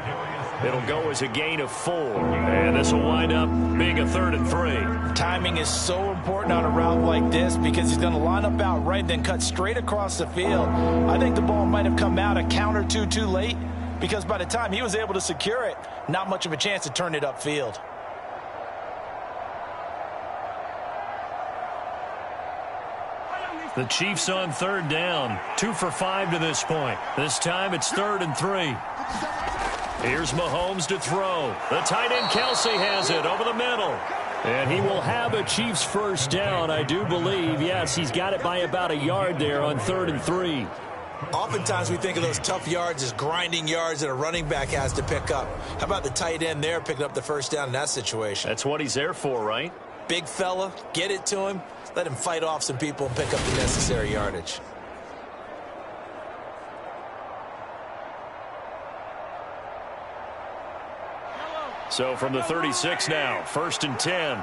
It'll go as a gain of 4. And this will wind up being a 3rd and 3. Timing is so important on a route like this because he's going to line up out right, then cut straight across the field. I think the ball might have come out a count or two too late because by the time he was able to secure it, not much of a chance to turn it upfield. The Chiefs on 3rd down. 2 for 5 to this point. This time it's 3rd and 3. Here's Mahomes to throw. The tight end Kelsey has it over the middle. And he will have a Chiefs first down, I do believe. Yes, he's got it by about a yard there on 3rd and 3. Oftentimes we think of those tough yards as grinding yards that a running back has to pick up. How about the tight end there picking up the first down in that situation? That's what he's there for, right? Big fella, get it to him. Let him fight off some people and pick up the necessary yardage. So from the 36 now, 1st and 10.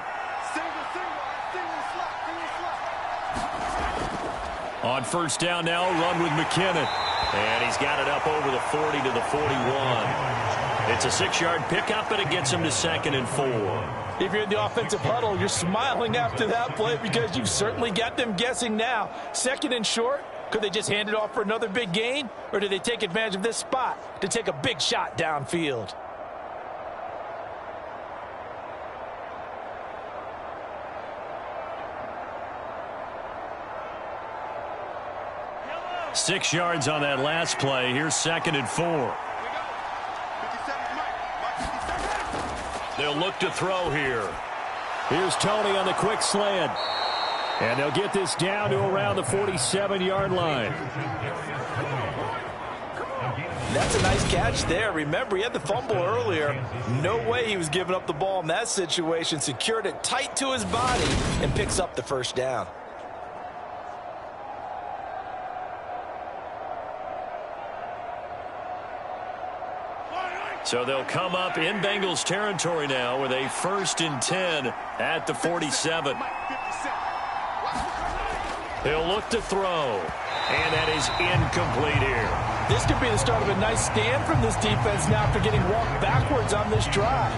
On 1st down now, run with McKinnon. And he's got it up over the 40 to the 41. It's a 6-yard pickup, and it gets him to 2nd and 4. If you're in the offensive huddle, you're smiling after that play because you've certainly got them guessing now. 2nd and short, could they just hand it off for another big gain? Or do they take advantage of this spot to take a big shot downfield? Yellow. 6 yards on that last play. Here's 2nd and 4. They'll look to throw here. Here's Tony on the quick slant. And they'll get this down to around the 47-yard line. That's a nice catch there. Remember, he had the fumble earlier. No way he was giving up the ball in that situation. Secured it tight to his body and picks up the first down. So they'll come up in Bengals territory now with a 1st and 10 at the 47. They'll look to throw. And that is incomplete here. This could be the start of a nice stand from this defense now after getting walked backwards on this drive.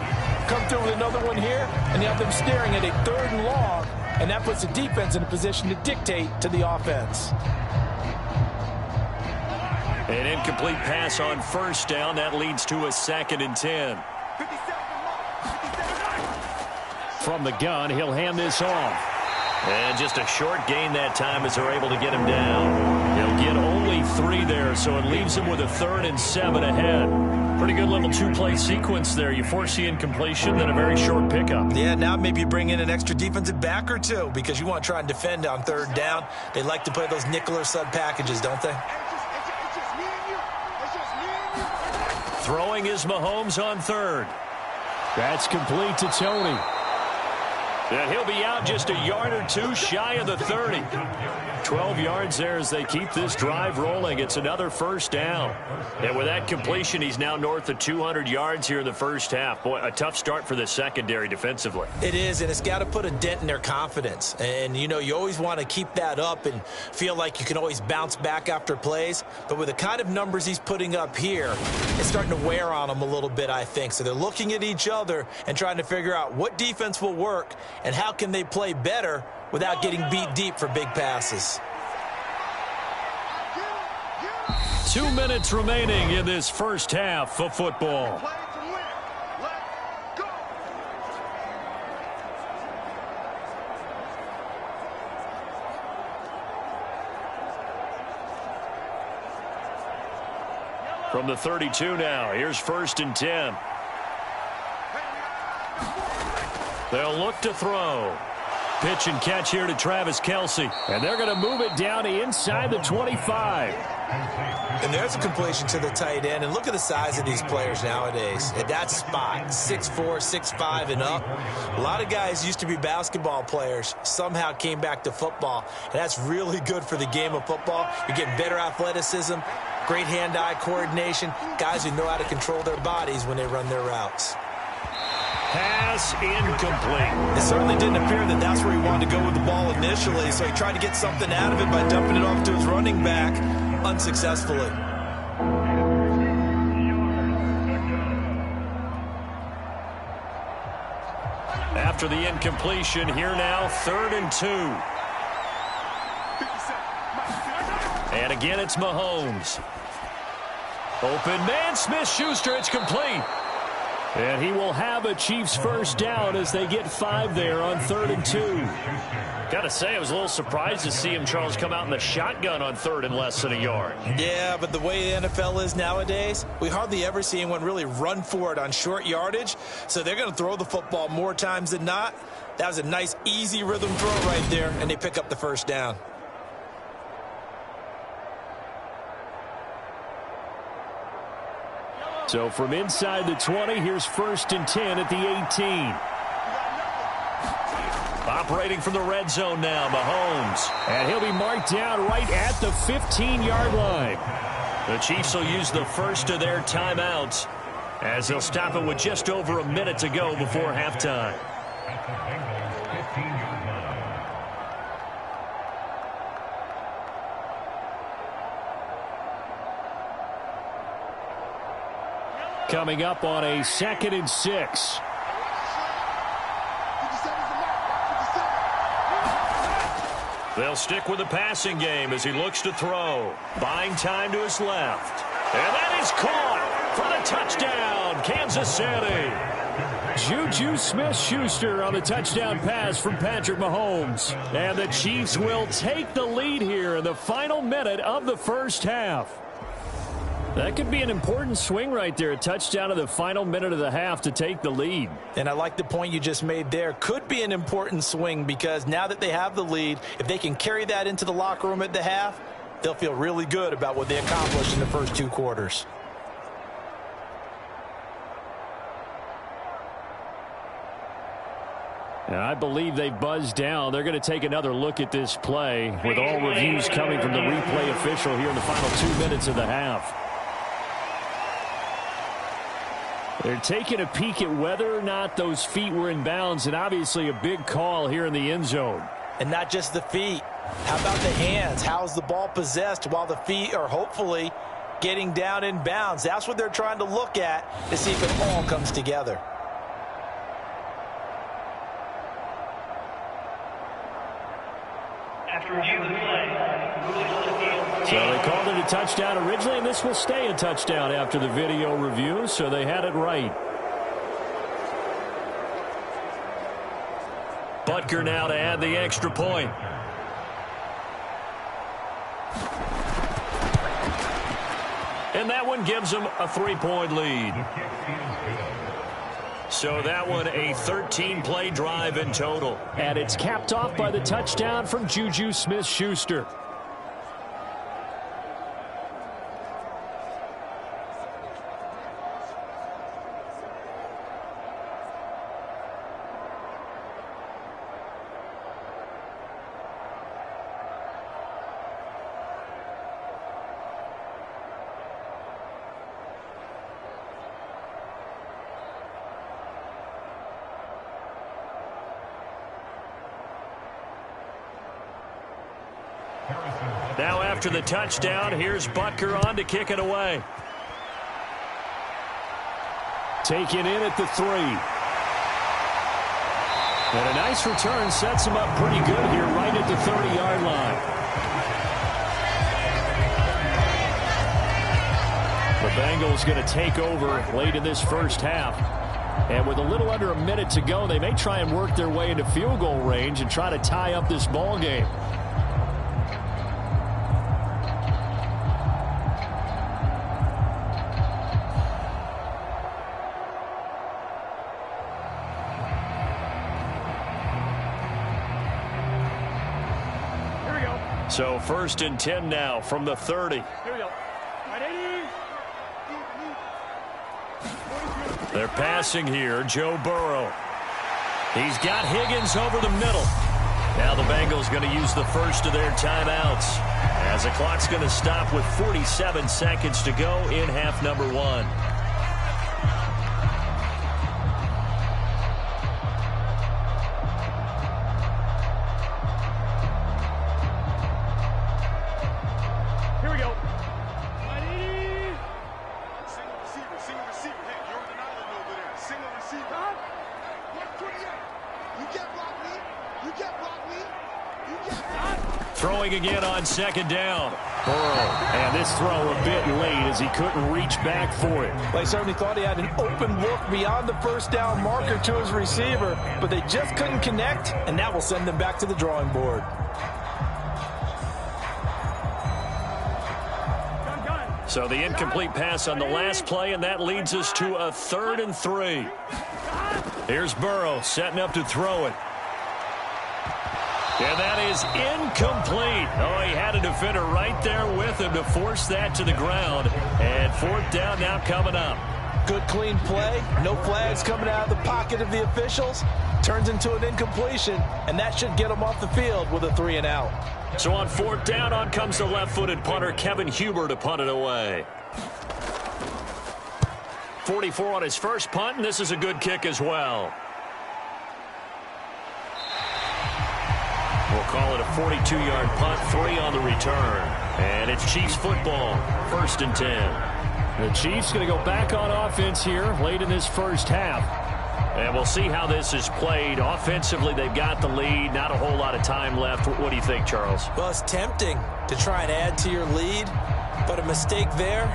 Come through with another one here, and you have them staring at a 3rd and long, and that puts the defense in a position to dictate to the offense. An incomplete pass on 1st down. That leads to a 2nd and 10. From the gun, he'll hand this off. And just a short gain that time as they're able to get him down. He'll get only 3 there, so it leaves him with a 3rd and 7 ahead. Pretty good little 2-play sequence there. You force the incompletion, then a very short pickup. Yeah, now maybe you bring in an extra defensive back or two because you want to try and defend on 3rd down. They like to play those nickel or sub packages, don't they? Throwing is Mahomes on 3rd. That's complete to Tony. And he'll be out just a yard or two shy of the 30. 12 yards there as they keep this drive rolling. It's another first down. And with that completion, he's now north of 200 yards here in the first half. Boy, a tough start for the secondary defensively. It is, and it's got to put a dent in their confidence. And, you know, you always want to keep that up and feel like you can always bounce back after plays. But with the kind of numbers he's putting up here, it's starting to wear on them a little bit, I think. So they're looking at each other and trying to figure out what defense will work and how can they play better without getting beat deep for big passes. 2 minutes remaining in this first half of football. From the 32 now, here's 1st and 10. They'll look to throw. Pitch and catch here to Travis Kelce. And they're going to move it down to inside the 25. And there's a completion to the tight end. And look at the size of these players nowadays. At that spot, 6'4", 6'5", and up. A lot of guys used to be basketball players, somehow came back to football. And that's really good for the game of football. You're getting better athleticism, great hand-eye coordination, guys who know how to control their bodies when they run their routes. Pass incomplete. It certainly didn't appear that that's where he wanted to go with the ball initially, so he tried to get something out of it by dumping it off to his running back unsuccessfully. After the incompletion, here now, 3rd and 2. And again, it's Mahomes. Open man, Smith-Schuster, it's complete. And he will have a Chiefs first down as they get 5 there on 3rd and 2. Got to say, I was a little surprised to see him, Charles, come out in the shotgun on 3rd and less than a yard. Yeah, but the way the NFL is nowadays, we hardly ever see anyone really run for it on short yardage. So they're going to throw the football more times than not. That was a nice, easy rhythm throw right there, and they pick up the first down. So from inside the 20, here's 1st and 10 at the 18. Operating from the red zone now, Mahomes. And he'll be marked down right at the 15-yard line. The Chiefs will use the first of their timeouts as they'll stop it with just over a minute to go before halftime. Coming up on a 2nd and 6. They'll stick with the passing game as he looks to throw. Buying time to his left. And that is caught for the touchdown, Kansas City. Juju Smith-Schuster on the touchdown pass from Patrick Mahomes. And the Chiefs will take the lead here in the final minute of the first half. That could be an important swing right there. A touchdown in the final minute of the half to take the lead. And I like the point you just made there. Could be an important swing because now that they have the lead, if they can carry that into the locker room at the half, they'll feel really good about what they accomplished in the first 2 quarters. And I believe they buzzed down. They're going to take another look at this play with all reviews coming from the replay official here in the final 2 minutes of the half. They're taking a peek at whether or not those feet were in bounds, and obviously a big call here in the end zone. And not just the feet. How about the hands? How's the ball possessed while the feet are hopefully getting down in bounds? That's what they're trying to look at to see if it all comes together. After review of the play, so they called it a touchdown originally, and this will stay a touchdown after the video review, so they had it right. Butker now to add the extra point. And that one gives them a 3-point lead. So that one a 13-play drive in total. And it's capped off by the touchdown from Juju Smith-Schuster. Now after the touchdown, here's Butker on to kick it away. Taken in at the 3. And a nice return sets him up pretty good here right at the 30-yard line. The Bengals going to take over late in this first half. And with a little under a minute to go, they may try and work their way into field goal range and try to tie up this ball game. So 1st and 10 now from the 30. Here we go. They're passing here. Joe Burrow. He's got Higgins over the middle. Now the Bengals going to use the first of their timeouts as the clock's going to stop with 47 seconds to go in half number 1. Throwing again on 2nd down. Burrow, and this throw a bit late as he couldn't reach back for it. They certainly thought he had an open look beyond the first down marker to his receiver, but they just couldn't connect, and that will send them back to the drawing board. So the incomplete pass on the last play, and that leads us to a 3rd and 3. Here's Burrow setting up to throw it. And that is incomplete. Oh, he had a defender right there with him to force that to the ground. And 4th down now coming up. Good, clean play. No flags coming out of the pocket of the officials. Turns into an incompletion, and that should get him off the field with a 3 and out. So on 4th down, on comes the left-footed punter, Kevin Huber, to punt it away. 44 on his first punt, and this is a good kick as well. We'll call it a 42-yard punt, 3 on the return. And it's Chiefs football, 1st and 10. The Chiefs going to go back on offense here late in this first half. And we'll see how this is played. Offensively, they've got the lead. Not a whole lot of time left. What do you think, Charles? Well, it's tempting to try and add to your lead, but a mistake there,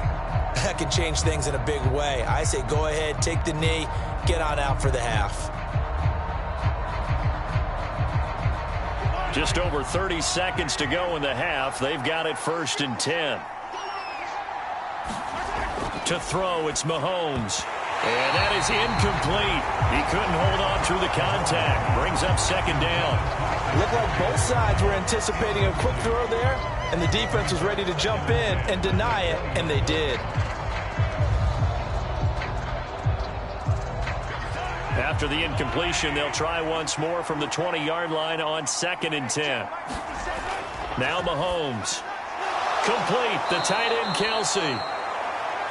that can change things in a big way. I say go ahead, take the knee, get on out for the half. Just over 30 seconds to go in the half. They've got it 1st and 10. To throw, it's Mahomes. And that is incomplete. He couldn't hold on through the contact. Brings up 2nd down. Looked like both sides were anticipating a quick throw there, and the defense was ready to jump in and deny it, and they did. After the incompletion, they'll try once more from the 20-yard line on 2nd and 10. Now Mahomes. Complete, the tight end Kelsey.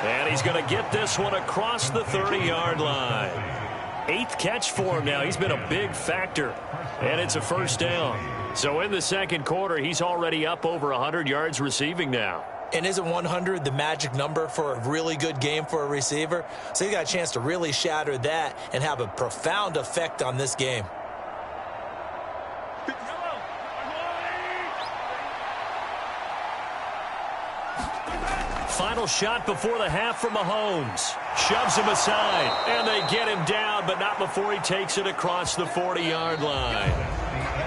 And he's going to get this one across the 30-yard line. 8th catch for him now. He's been a big factor. And it's a 1st down. So in the 2nd quarter, he's already up over 100 yards receiving now. And isn't 100 the magic number for a really good game for a receiver? So he got a chance to really shatter that and have a profound effect on this game. Final shot before the half from Mahomes. Shoves him aside, and they get him down, but not before he takes it across the 40-yard line.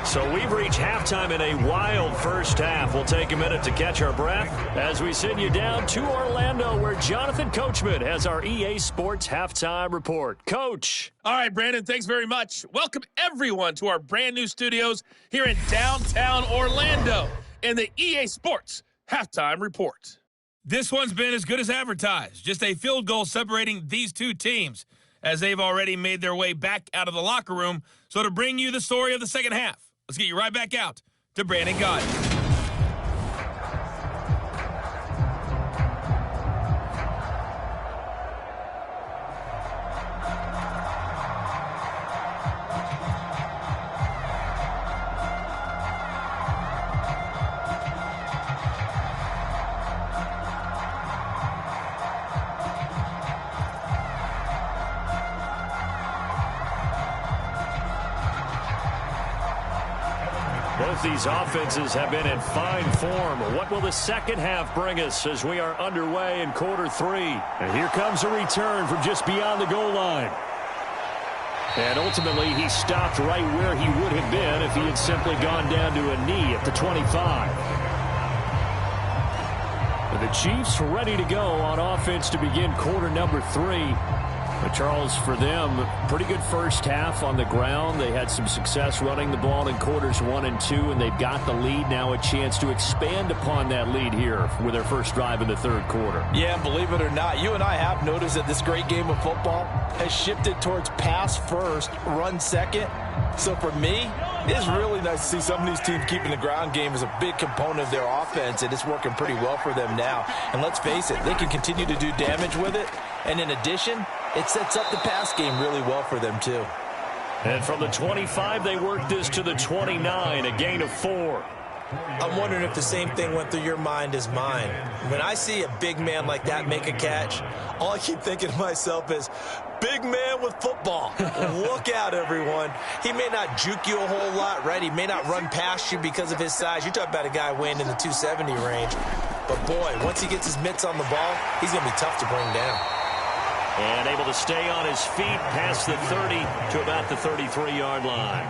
So we've reached halftime in a wild first half. We'll take a minute to catch our breath as we send you down to Orlando, where Jonathan Coachman has our EA Sports Halftime Report. Coach. All right, Brandon, thanks very much. Welcome, everyone, to our brand-new studios here in downtown Orlando in the EA Sports Halftime Report. This one's been as good as advertised. Just a field goal separating these two teams as they've already made their way back out of the locker room. So to bring you the story of the second half, let's get you right back out to Brandon Gaudin. Both these offenses have been in fine form. What will the second half bring us as we are underway in quarter 3? And here comes a return from just beyond the goal line. And ultimately, he stopped right where he would have been if he had simply gone down to a knee at the 25. The Chiefs ready to go on offense to begin quarter number 3. But Charles, for them, pretty good first half on the ground. They had some success running the ball in quarters 1 and 2, and they've got the lead now, a chance to expand upon that lead here with their first drive in the third quarter. Yeah, believe it or not, you and I have noticed that this great game of football has shifted towards pass first, run second. So for me, it's really nice to see some of these teams keeping the ground game as a big component of their offense, and it's working pretty well for them now. And let's face it, they can continue to do damage with it. And in addition, it sets up the pass game really well for them, too. And from the 25, they worked this to the 29, a gain of 4. I'm wondering if the same thing went through your mind as mine. When I see a big man like that make a catch, all I keep thinking to myself is, big man with football. Look out, everyone. He may not juke you a whole lot, right? He may not run past you because of his size. You're talking about a guy weighing in the 270 range. But, boy, once he gets his mitts on the ball, he's going to be tough to bring down. And able to stay on his feet past the 30 to about the 33-yard line.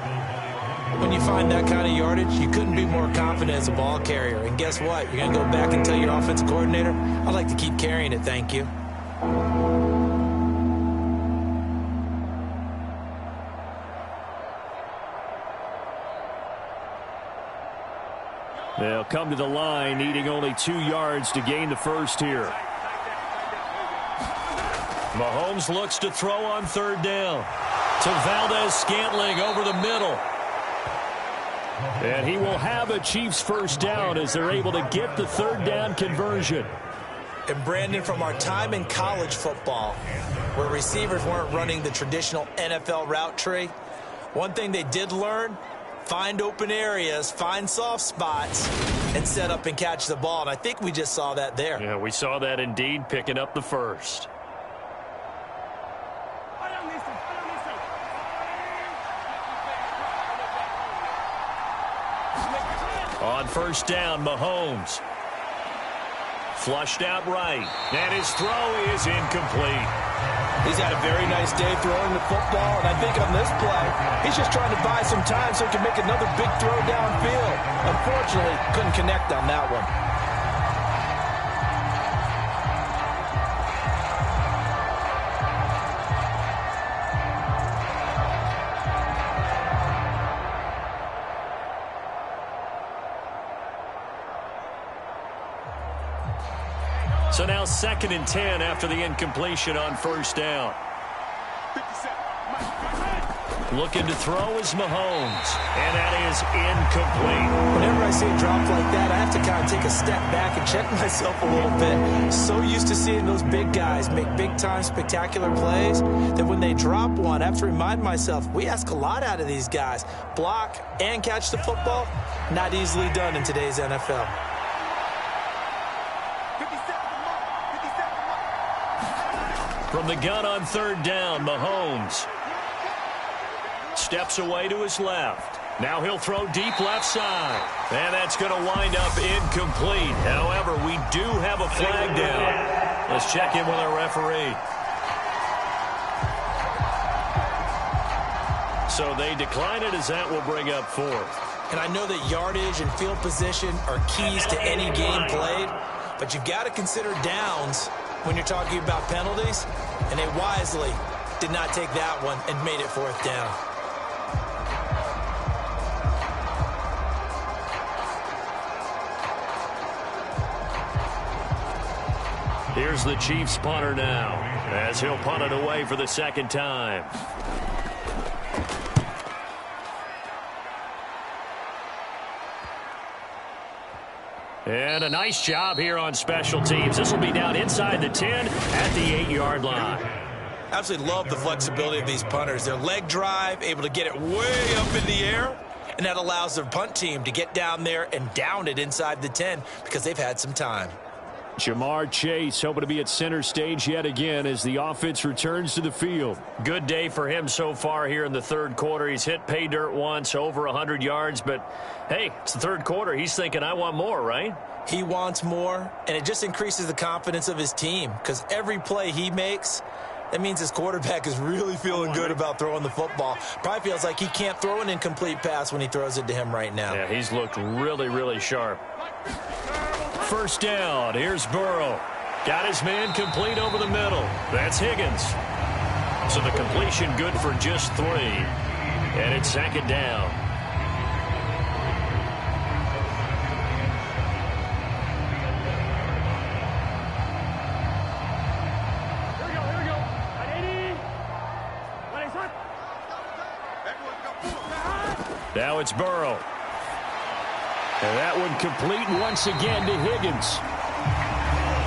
When you find that kind of yardage, you couldn't be more confident as a ball carrier. And guess what? You're going to go back and tell your offensive coordinator, I'd like to keep carrying it, thank you. They'll come to the line, needing only 2 yards to gain the first here. Mahomes looks to throw on third down to Valdez-Scantling over the middle. And he will have a Chiefs first down as they're able to get the third down conversion. And Brandon, from our time in college football, where receivers weren't running the traditional NFL route tree, one thing they did learn, find open areas, find soft spots, and set up and catch the ball. And I think we just saw that there. Yeah, we saw that indeed, picking up the first. On first down, Mahomes. Flushed out right. And his throw is incomplete. He's had a very nice day throwing the football, and I think on this play, he's just trying to buy some time so he can make another big throw downfield. Unfortunately, couldn't connect on that one. So now 2nd and 10 after the incompletion on first down. Looking to throw is Mahomes, and that is incomplete. Whenever I see a drop like that, I have to kind of take a step back and check myself a little bit. So used to seeing those big guys make big-time spectacular plays that when they drop one, I have to remind myself, we ask a lot out of these guys. Block and catch the football, not easily done in today's NFL. From the gun on third down, Mahomes steps away to his left. Now he'll throw deep left side. And that's going to wind up incomplete. However, we do have a flag down. Let's check in with our referee. So they decline it, as that will bring up 4th. And I know that yardage and field position are keys to any game played, but you've got to consider downs when you're talking about penalties, and they wisely did not take that one and made it 4th down. Here's the Chiefs punter now, as he'll punt it away for the second time. And a nice job here on special teams. This will be down inside the 10 at the 8-yard line. Absolutely love the flexibility of these punters. Their leg drive, able to get it way up in the air, and that allows their punt team to get down there and down it inside the 10 because they've had some time. Jamar Chase hoping to be at center stage yet again as the offense returns to the field. Good day for him so far here in the third quarter. He's hit pay dirt once, over 100 yards. But, hey, it's the third quarter. He's thinking, I want more, right? He wants more, and it just increases the confidence of his team because every play he makes, that means his quarterback is really feeling good about throwing the football. Probably feels like he can't throw an incomplete pass when he throws it to him right now. Yeah, he's looked really, really sharp. First down. Here's Burrow. Got his man complete over the middle. That's Higgins. So the completion good for just 3. And it's second down. Now it's Burrow. And that one complete once again to Higgins.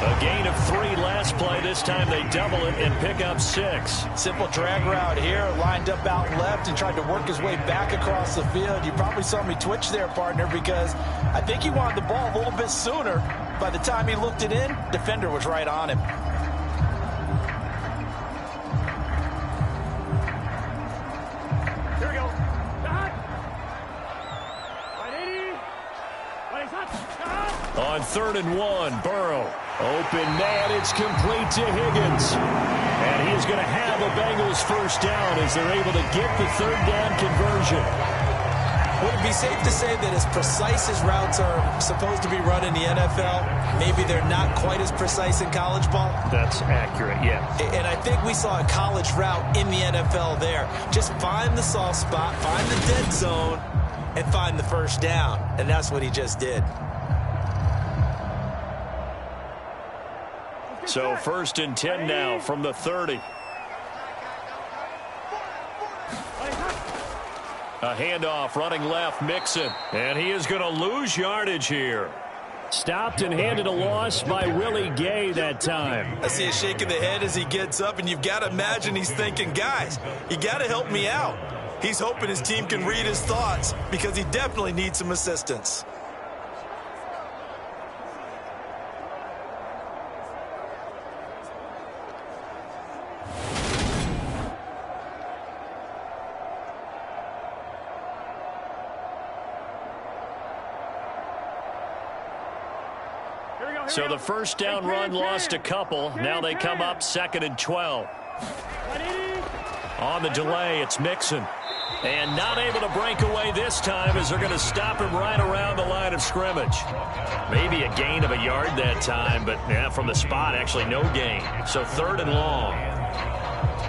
A gain of 3 last play. This time they double it and pick up 6. Simple drag route here, lined up out left and tried to work his way back across the field. You probably saw me twitch there, partner, because I think he wanted the ball a little bit sooner. By the time he looked it in, defender was right on him. On 3rd and 1, Burrow. Open man, it's complete to Higgins. And he is going to have a Bengals first down as they're able to get the 3rd down conversion. Would it be safe to say that as precise as routes are supposed to be run in the NFL, maybe they're not quite as precise in college ball? That's accurate, yeah. And I think we saw a college route in the NFL there. Just find the soft spot, find the dead zone, and find the first down. And that's what he just did. So 1st and 10 now from the 30. A handoff running left, Mixon. And he is going to lose yardage here. Stopped and handed a loss by Willie Gay that time. I see a shake of the head as he gets up, and you've got to imagine he's thinking, guys, you got to help me out. He's hoping his team can read his thoughts because he definitely needs some assistance. So the first down run lost a couple. Now they come up 2nd and 12. On the delay, it's Mixon. And not able to break away this time as they're going to stop him right around the line of scrimmage. Maybe a gain of a yard that time, but yeah, from the spot, actually no gain. So 3rd and long.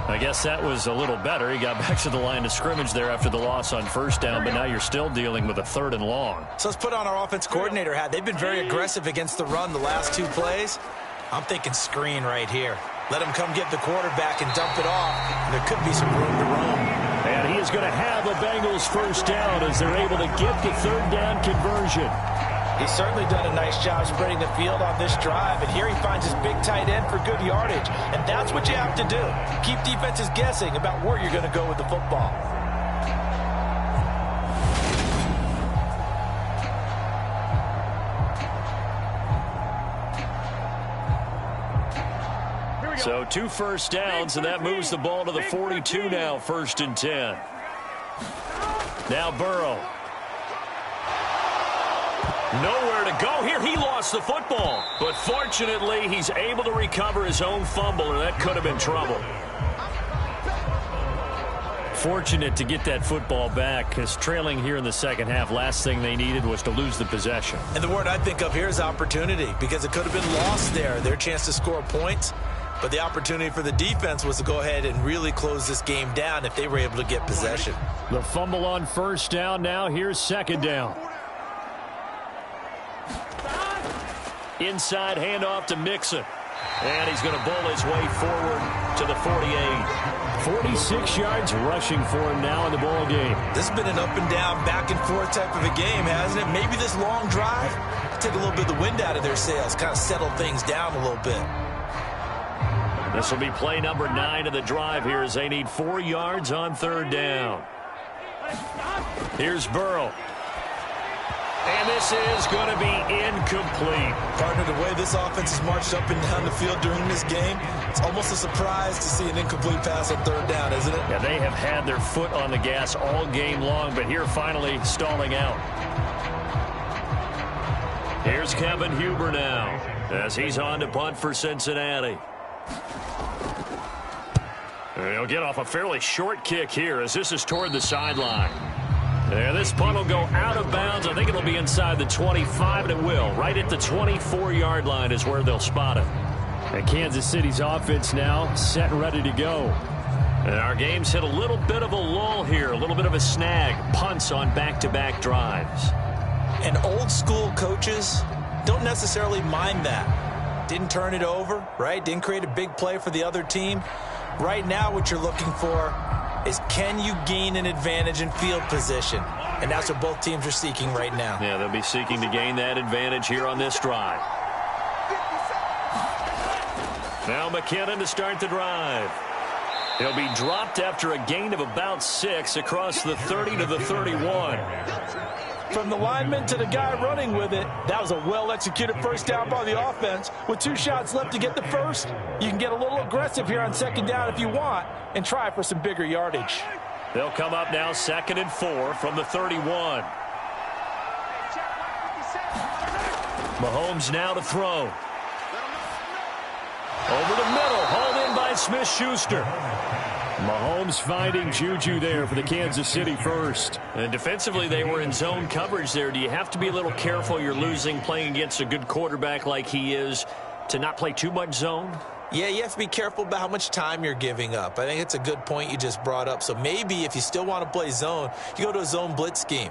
I guess that was a little better. He got back to the line of scrimmage there after the loss on first down, but now you're still dealing with a 3rd and long. So let's put on our offense coordinator hat. They've been very aggressive against the run the last 2 plays. I'm thinking screen right here. Let him come get the quarterback and dump it off. And there could be some room to roam. And he is going to have a Bengals first down as they're able to get the 3rd down conversion. He's certainly done a nice job spreading the field on this drive, and here he finds his big tight end for good yardage. And that's what you have to do. Keep defenses guessing about where you're going to go with the football. So 2 first downs, and that moves the ball to the 42 now, 1st and 10. Now Burrow. Nowhere to go here. He lost the football. But fortunately, he's able to recover his own fumble, or that could have been trouble. Fortunate to get that football back, because trailing here in the second half, last thing they needed was to lose the possession. And the word I think of here is opportunity, because it could have been lost there. Their chance to score points. But the opportunity for the defense was to go ahead and really close this game down if they were able to get possession. The fumble on first down now. Here's 2nd down. Inside handoff to Mixon. And he's going to bull his way forward to the 48. 46 yards rushing for him now in the ball game. This has been an up and down, back and forth type of a game, hasn't it? Maybe this long drive take a little bit of the wind out of their sails, kind of settle things down a little bit. This will be play number 9 of the drive here as they need 4 yards on 3rd down. Here's Burrow. And this is going to be incomplete. Partner, the way this offense has marched up and down the field during this game, it's almost a surprise to see an incomplete pass on third down, isn't it? Yeah, they have had their foot on the gas all game long, but here finally stalling out. Here's Kevin Huber now as he's on to punt for Cincinnati. He'll get off a fairly short kick here as this is toward the sideline. And this punt will go out of bounds. I think it'll be inside the 25, and it will. Right at the 24-yard line is where they'll spot it. And Kansas City's offense now set and ready to go. And our game's hit a little bit of a lull here, a little bit of a snag. Punts on back-to-back drives. And old-school coaches don't necessarily mind that. Didn't turn it over, right? Didn't create a big play for the other team. Right now what you're looking for is, can you gain an advantage in field position? And that's what both teams are seeking right now. Yeah, they'll be seeking to gain that advantage here on this drive. Now McKinnon to start the drive. He'll be dropped after a gain of about 6 across the 30 to the 31. From the lineman to the guy running with it, that was a well-executed first down by the offense. With 2 shots left to get the first, you can get a little aggressive here on second down if you want and try for some bigger yardage. They'll come up now 2nd and 4 from the 31. Mahomes now to throw. Over the middle, hauled in by Smith-Schuster. Mahomes finding Juju there for the Kansas City first. And defensively, they were in zone coverage there. Do you have to be a little careful? You're losing playing against a good quarterback like he is to not play too much zone? Yeah, you have to be careful about how much time you're giving up. I think it's a good point you just brought up. So maybe if you still want to play zone, you go to a zone blitz scheme.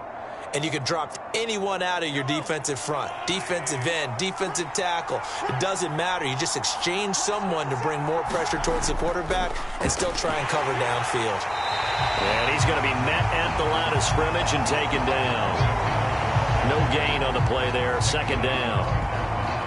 And you can drop anyone out of your defensive front. Defensive end, defensive tackle. It doesn't matter. You just exchange someone to bring more pressure towards the quarterback and still try and cover downfield. And he's going to be met at the line of scrimmage and taken down. No gain on the play there. 2nd down.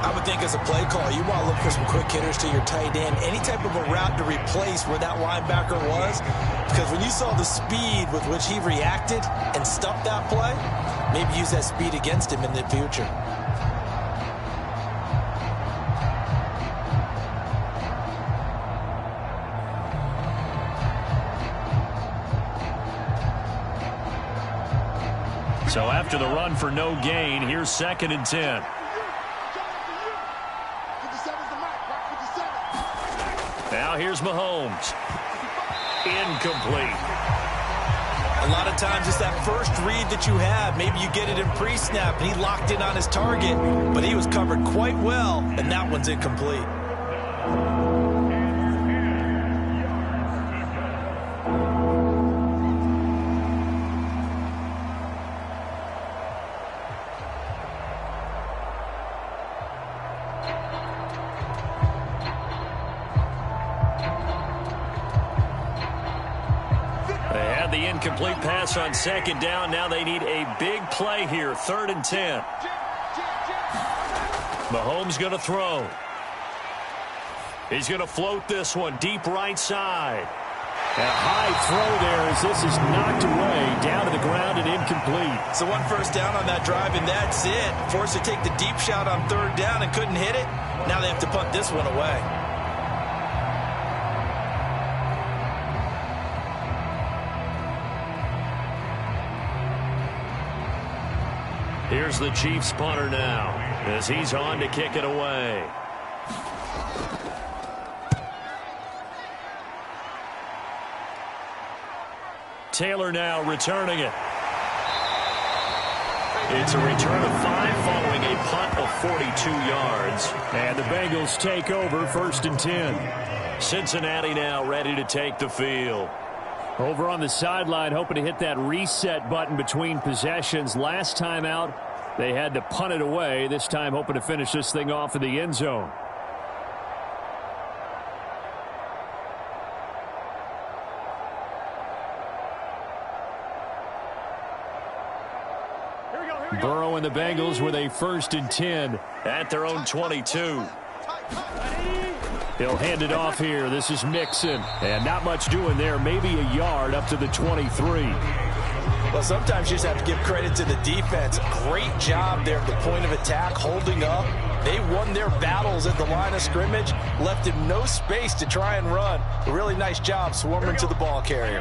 I would think as a play call, you want to look for some quick hitters to your tight end. Any type of a route to replace where that linebacker was. Because when you saw the speed with which he reacted and stuffed that play, maybe use that speed against him in the future. So after the run for no gain, here's 2nd and 10. Now here's Mahomes. Incomplete. A lot of times it's that first read that you have. Maybe you get it in pre-snap and he locked in on his target, but he was covered quite well, and that one's incomplete. The incomplete pass on 2nd down. Now they need a big play here. 3rd and 10. Mahomes going to throw. He's going to float this one deep right side. And a high throw there as this is knocked away down to the ground and incomplete. So 1 first down on that drive, and that's it. Forced to take the deep shot on 3rd down and couldn't hit it. Now they have to punt this one away. Here's the Chiefs punter now as he's on to kick it away. Taylor now returning it. It's a return of 5 following a punt of 42 yards. And the Bengals take over 1st and 10. Cincinnati now ready to take the field. Over on the sideline, hoping to hit that reset button between possessions. Last time out, they had to punt it away. This time, hoping to finish this thing off in the end zone. Burrow and the Bengals with a 1st and 10 at their own 22. He'll hand it off here. This is Mixon. And not much doing there. Maybe a yard up to the 23. Well, sometimes you just have to give credit to the defense. Great job there at the point of attack, holding up. They won their battles at the line of scrimmage, left him no space to try and run. A really nice job swarming to the ball carrier.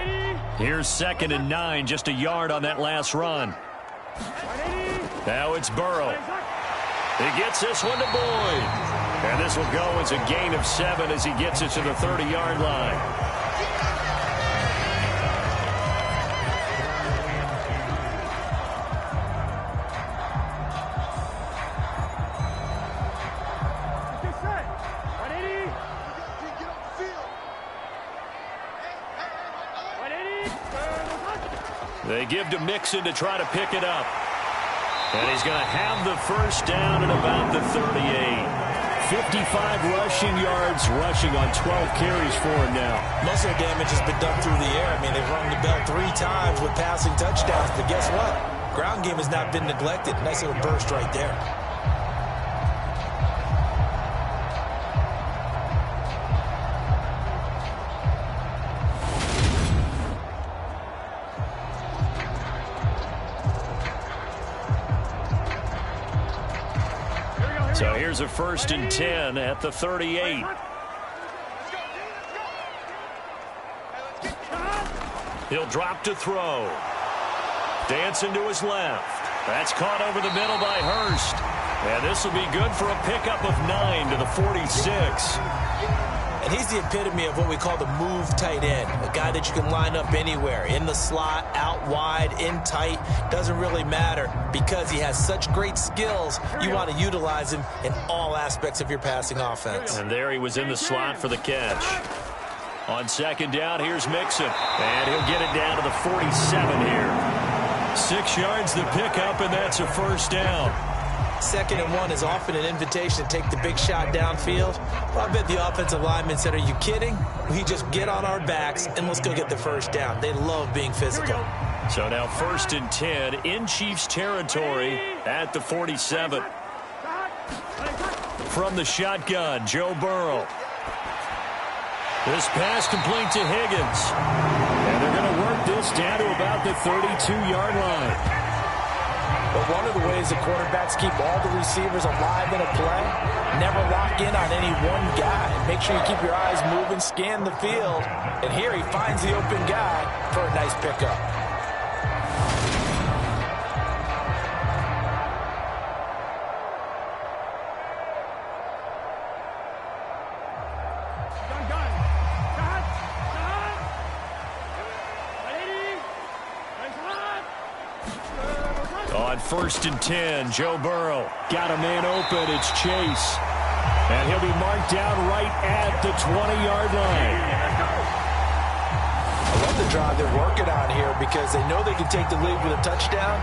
Here's 2nd and 9, just a yard on that last run. Now it's Burrow. He gets this one to Boyd. And this will go as a gain of 7 as he gets it to the 30-yard line. They give to Mixon to try to pick it up. And he's going to have the first down at about the 38. 55 rushing yards, rushing on 12 carries for him now. Muscle damage has been done through the air. I mean, they've rung the bell 3 times with passing touchdowns. But guess what? Ground game has not been neglected. Nice little burst right there. So here's a 1st and 10 at the 38. He'll drop to throw. Dancing to his left. That's caught over the middle by Hurst. And this will be good for a pickup of 9 to the 46. And he's the epitome of what we call the move tight end. A guy that you can line up anywhere. In the slot, out wide, in tight. Doesn't really matter because he has such great skills. You want to utilize him in all aspects of your passing offense. And there he was in the slot for the catch. On 2nd down, here's Mixon. And he'll get it down to the 47 here. 6 yards the pickup, and that's a 1st down. 2nd and 1 is often an invitation to take the big shot downfield. Well, I bet the offensive lineman said, are you kidding? We just get on our backs and let's go get the 1st down. They love being physical. So now 1st and 10 in Chiefs territory at the 47. From the shotgun, Joe Burrow. This pass complete to Higgins. And they're going to work this down to about the 32-yard line. But one of the ways the quarterbacks keep all the receivers alive in a play, never lock in on any one guy. Make sure you keep your eyes moving, scan the field. And here he finds the open guy for a nice pickup. On 1st and 10, Joe Burrow got a man open. It's Chase. And he'll be marked down right at the 20-yard line. I love the drive they're working on here because they know they can take the lead with a touchdown.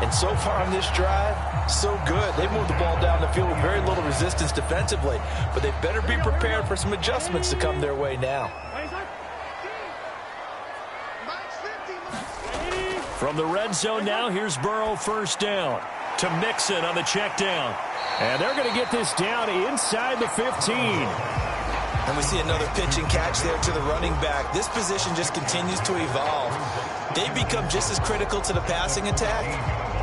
And so far on this drive, so good. They moved the ball down the field with very little resistance defensively. But they better be prepared for some adjustments to come their way now. From the red zone now, here's Burrow 1st down to Mixon on the check down. And they're going to get this down inside the 15. And we see another pitch and catch there to the running back. This position just continues to evolve. They become just as critical to the passing attack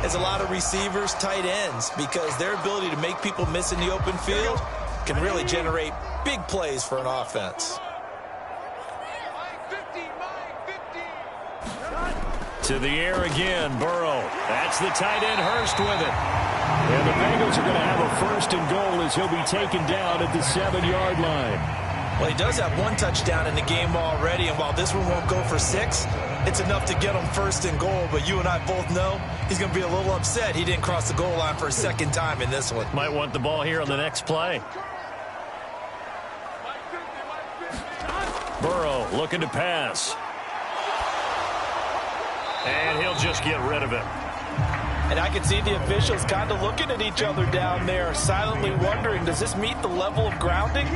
as a lot of receivers, tight ends, because their ability to make people miss in the open field can really generate big plays for an offense. To the air again, Burrow. That's the tight end, Hurst, with it. And the Bengals are going to have a 1st and goal as he'll be taken down at the 7-yard line. Well, he does have 1 touchdown in the game already, and while this one won't go for 6, it's enough to get him 1st and goal. But you and I both know he's going to be a little upset he didn't cross the goal line for a 2nd time in this one. Might want the ball here on the next play. Burrow looking to pass. And he'll just get rid of it. And I can see the officials kind of looking at each other down there, silently wondering, does this meet the level of grounding?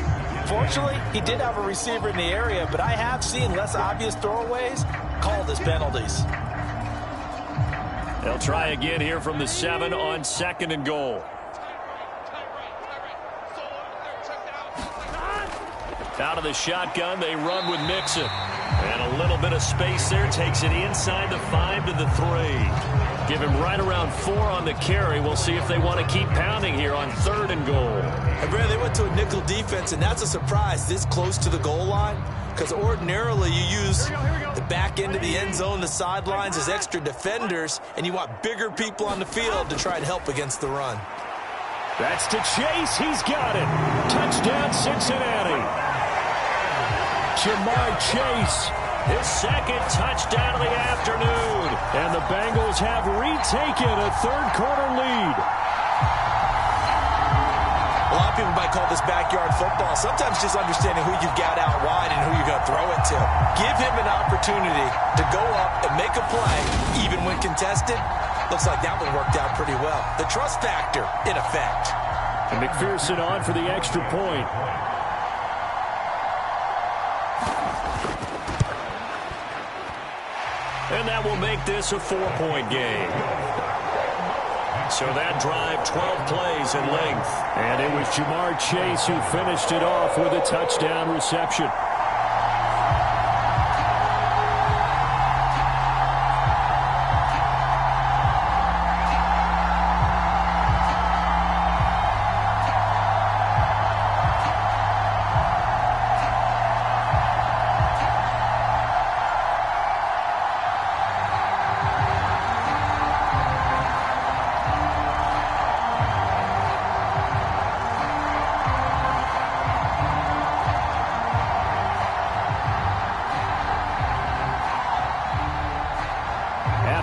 Fortunately, he did have a receiver in the area, but I have seen less obvious throwaways called as penalties. They'll try again here from the 7 on 2nd and goal. Out of the shotgun, they run with Mixon. And a little bit of space there. Takes it inside the 5 to the 3. Give him right around 4 on the carry. We'll see if they want to keep pounding here on 3rd and goal. And Brad, they went to a nickel defense, and that's a surprise this close to the goal line. Because ordinarily you use the back end of the end zone, the sidelines as extra defenders, and you want bigger people on the field to try and help against the run. That's to Chase. He's got it. Touchdown, Cincinnati. Jamar Chase. His second touchdown of the afternoon. And the Bengals have retaken a third-quarter lead. A lot of people might call this backyard football. Sometimes just understanding who you've got out wide and who you're going to throw it to. Give him an opportunity to go up and make a play, even when contested. Looks like that one worked out pretty well. The trust factor in effect. And McPherson on for the extra point. And that will make this a 4-point game. So that drive, 12 plays in length. And it was Jamar Chase who finished it off with a touchdown reception.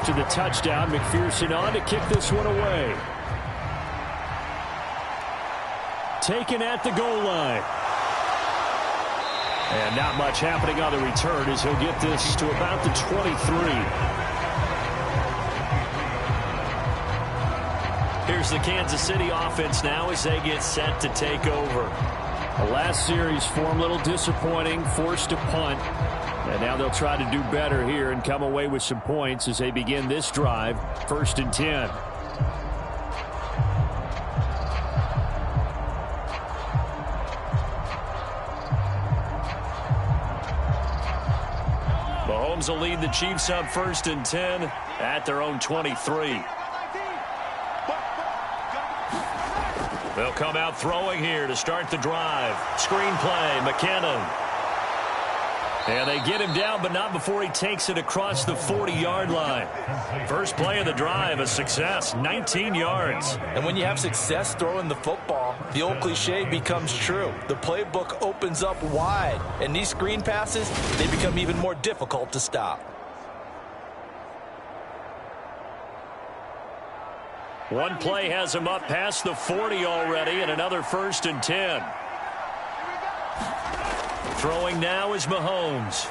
After the touchdown, McPherson on to kick this one away. Taken at the goal line. And not much happening on the return as he'll get this to about the 23. Here's the Kansas City offense now as they get set to take over. The last series form a little disappointing, forced to punt. And now they'll try to do better here and come away with some points as they begin this drive, 1st and 10. Mahomes will lead the Chiefs up 1st and 10 at their own 23. They'll come out throwing here to start the drive. Screen play, McKinnon. And they get him down, but not before he takes it across the 40-yard line. First play of the drive, a success, 19 yards. And when you have success throwing the football, the old cliche becomes true. The playbook opens up wide, and these screen passes, they become even more difficult to stop. One play has him up past the 40 already, and another 1st and 10. Throwing now is Mahomes.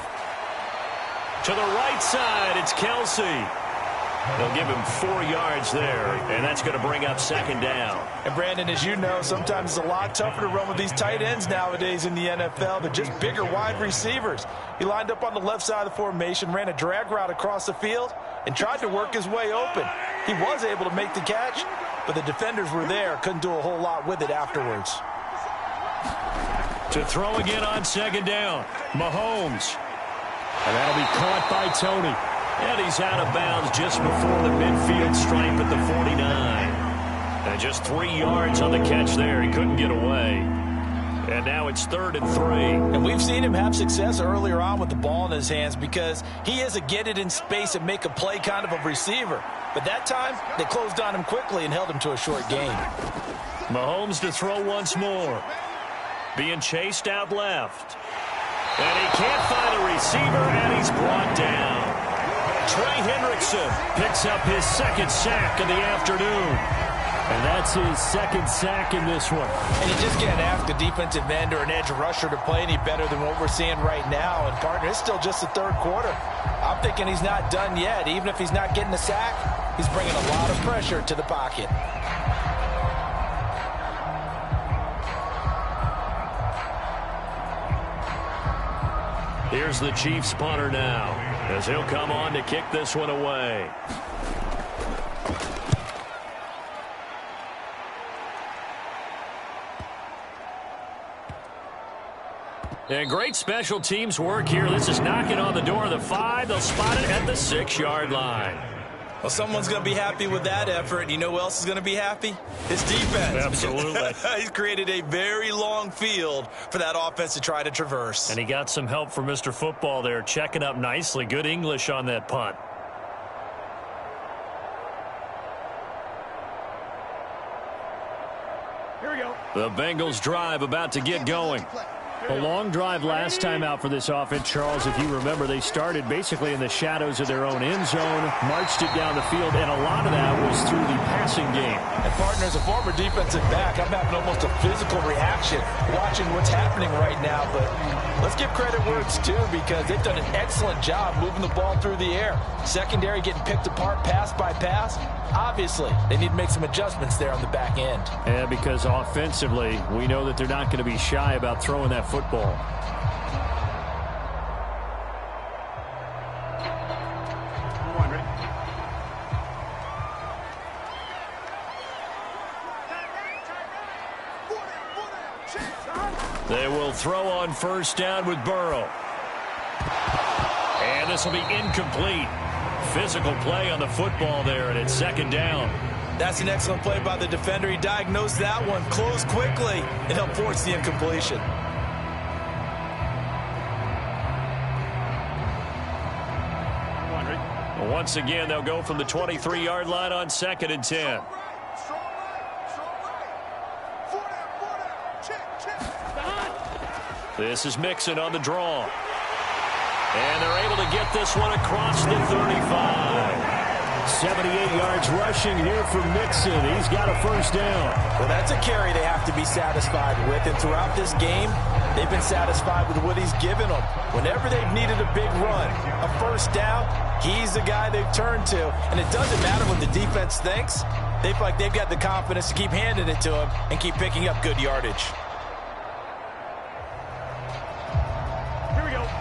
To the right side, it's Kelsey. They'll give him 4 yards there, and that's going to bring up 2nd down. And Brandon, as you know, sometimes it's a lot tougher to run with these tight ends nowadays in the NFL. They're just bigger wide receivers. He lined up on the left side of the formation, ran a drag route across the field, and tried to work his way open. He was able to make the catch, but the defenders were there, couldn't do a whole lot with it afterwards. To throw again on 2nd down, Mahomes. And that'll be caught by Tony. And he's out of bounds just before the midfield stripe at the 49. And just 3 yards on the catch there. He couldn't get away. And now it's 3rd and 3. And we've seen him have success earlier on with the ball in his hands because he is a get it in space and make a play kind of a receiver. But that time, they closed on him quickly and held him to a short gain. Mahomes to throw once more. Being chased out left. And he can't find a receiver, and he's brought down. Trey Hendrickson picks up his 2nd sack of the afternoon. And that's his 2nd sack in this one. And you just can't ask a defensive end or an edge rusher to play any better than what we're seeing right now. And, partner, it's still just the 3rd quarter. I'm thinking he's not done yet. Even if he's not getting the sack, he's bringing a lot of pressure to the pocket. Here's the Chiefs punter now as he'll come on to kick this one away. And great special teams work here. This is knocking on the door of the 5. They'll spot it at the 6-yard line. Well, someone's going to be happy with that effort. You know who else is going to be happy? His defense. Absolutely. He's created a very long field for that offense to try to traverse. And he got some help from Mr. Football there, checking up nicely. Good English on that punt. Here we go. The Bengals drive about to get going. A long drive last time out for this offense, Charles. If you remember, they started basically in the shadows of their own end zone, marched it down the field, and a lot of that was through the passing game. And partner, as a former defensive back, I'm having almost a physical reaction watching what's happening right now. But let's give credit where it's due, because they've done an excellent job moving the ball through the air. Secondary getting picked apart pass by pass. Obviously, they need to make some adjustments there on the back end. Yeah, because offensively, we know that they're not going to be shy about throwing that football. They will throw on first down with Burrow. And this will be incomplete. Physical play on the football there, and it's second down. That's an excellent play by the defender. He diagnosed that one, closed quickly, and helped force the incompletion. Once again, they'll go from the 23-yard line on 2nd and 10. This is Mixon on the draw. And they're able to get this one across the 35. 78 yards rushing here for Mixon. He's got a first down. Well, that's a carry they have to be satisfied with. And throughout this game, they've been satisfied with what he's given them. Whenever they've needed a big run, a first down, he's the guy they've turned to. And it doesn't matter what the defense thinks. They feel like they've got the confidence to keep handing it to him and keep picking up good yardage.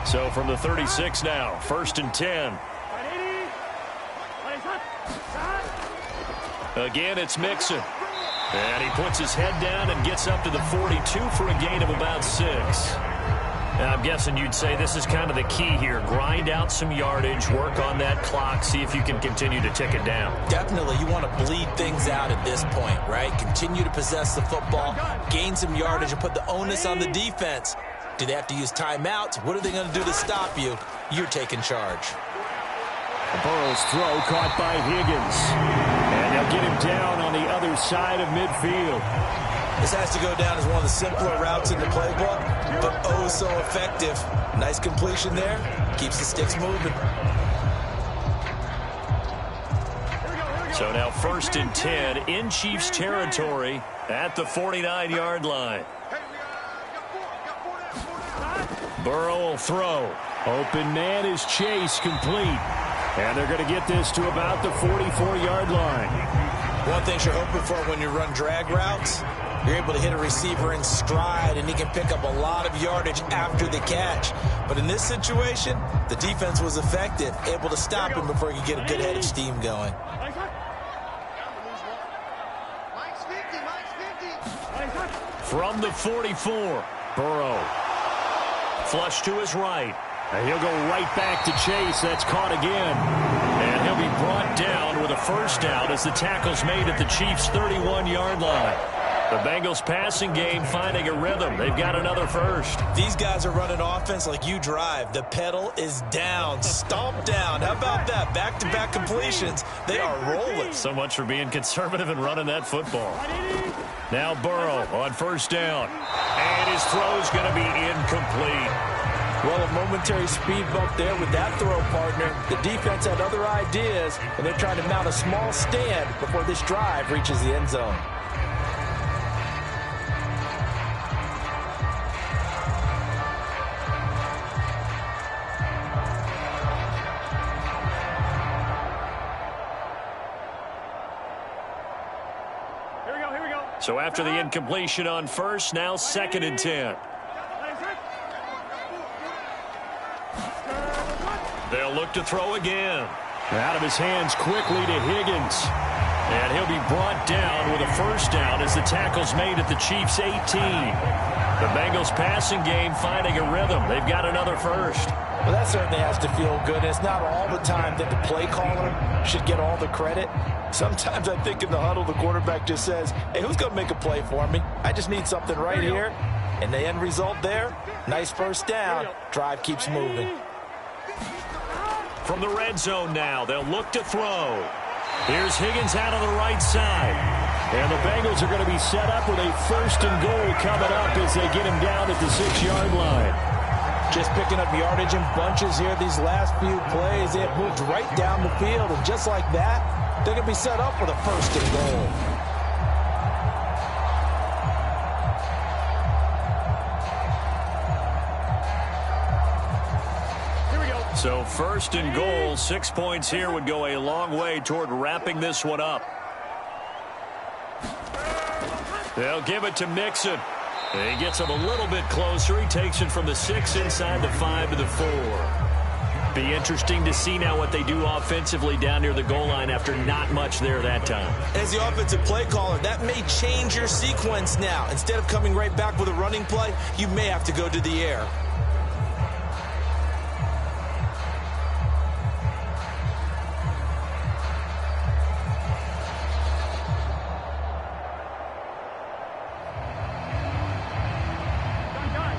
So from the 36 now, 1st and 10. Again, it's Mixon. And he puts his head down and gets up to the 42 for a gain of about 6. Now, I'm guessing you'd say this is kind of the key here. Grind out some yardage, work on that clock, see if you can continue to tick it down. Definitely, you want to bleed things out at this point, right? Continue to possess the football, gain some yardage, and put the onus on the defense. Do they have to use timeouts? What are they going to do to stop you? You're taking charge. Burrow's throw caught by Higgins. And they'll get him down on the other side of midfield. This has to go down as one of the simpler routes in the playbook, but oh so effective. Nice completion there. Keeps the sticks moving. So now 1st and 10 in Chiefs territory at the 49-yard line. Burrow will throw. Open man is Chase, complete. And they're going to get this to about the 44-yard line. One thing you're hoping for when you run drag routes, you're able to hit a receiver in stride, and he can pick up a lot of yardage after the catch. But in this situation, the defense was effective, able to stop him before he could get a good head of steam going. From the 44, Burrow. Flush to his right. And he'll go right back to Chase. That's caught again. And he'll be brought down with a first down as the tackle's made at the Chiefs' 31-yard line. The Bengals passing game finding a rhythm. They've got another first. These guys are running offense like you drive. The pedal is down, stomped down. How about that? Back-to-back completions. They are rolling. So much for being conservative and running that football. Now Burrow on first down. And his throw's going to be incomplete. Well, a momentary speed bump there with that throw, partner. The defense had other ideas, and they're trying to mount a small stand before this drive reaches the end zone. Here we go. So after the incompletion on first, now 2nd and 10. They'll look to throw again. Out of his hands quickly to Higgins. And he'll be brought down with a first down as the tackle's made at the Chiefs' 18. The Bengals passing game finding a rhythm. They've got another first. Well, that certainly has to feel good. It's not all the time that the play caller should get all the credit. Sometimes I think in the huddle, the quarterback just says, hey, who's going to make a play for me? I just need something right here. And the end result there, nice first down. Drive keeps moving. From the red zone now, they'll look to throw. Here's Higgins out on the right side. And the Bengals are going to be set up with a first and goal coming up as they get him down at the 6-yard line. Just picking up yardage in bunches here these last few plays. They have moved right down the field, and just like that, they're going to be set up with a first and goal. So first and goal, 6 points here would go a long way toward wrapping this one up. They'll give it to Mixon. He gets him a little bit closer. He takes it from the 6 inside the 5 to the 4. Be interesting to see now what they do offensively down near the goal line after not much there that time. As the offensive play caller, that may change your sequence now. Instead of coming right back with a running play, you may have to go to the air.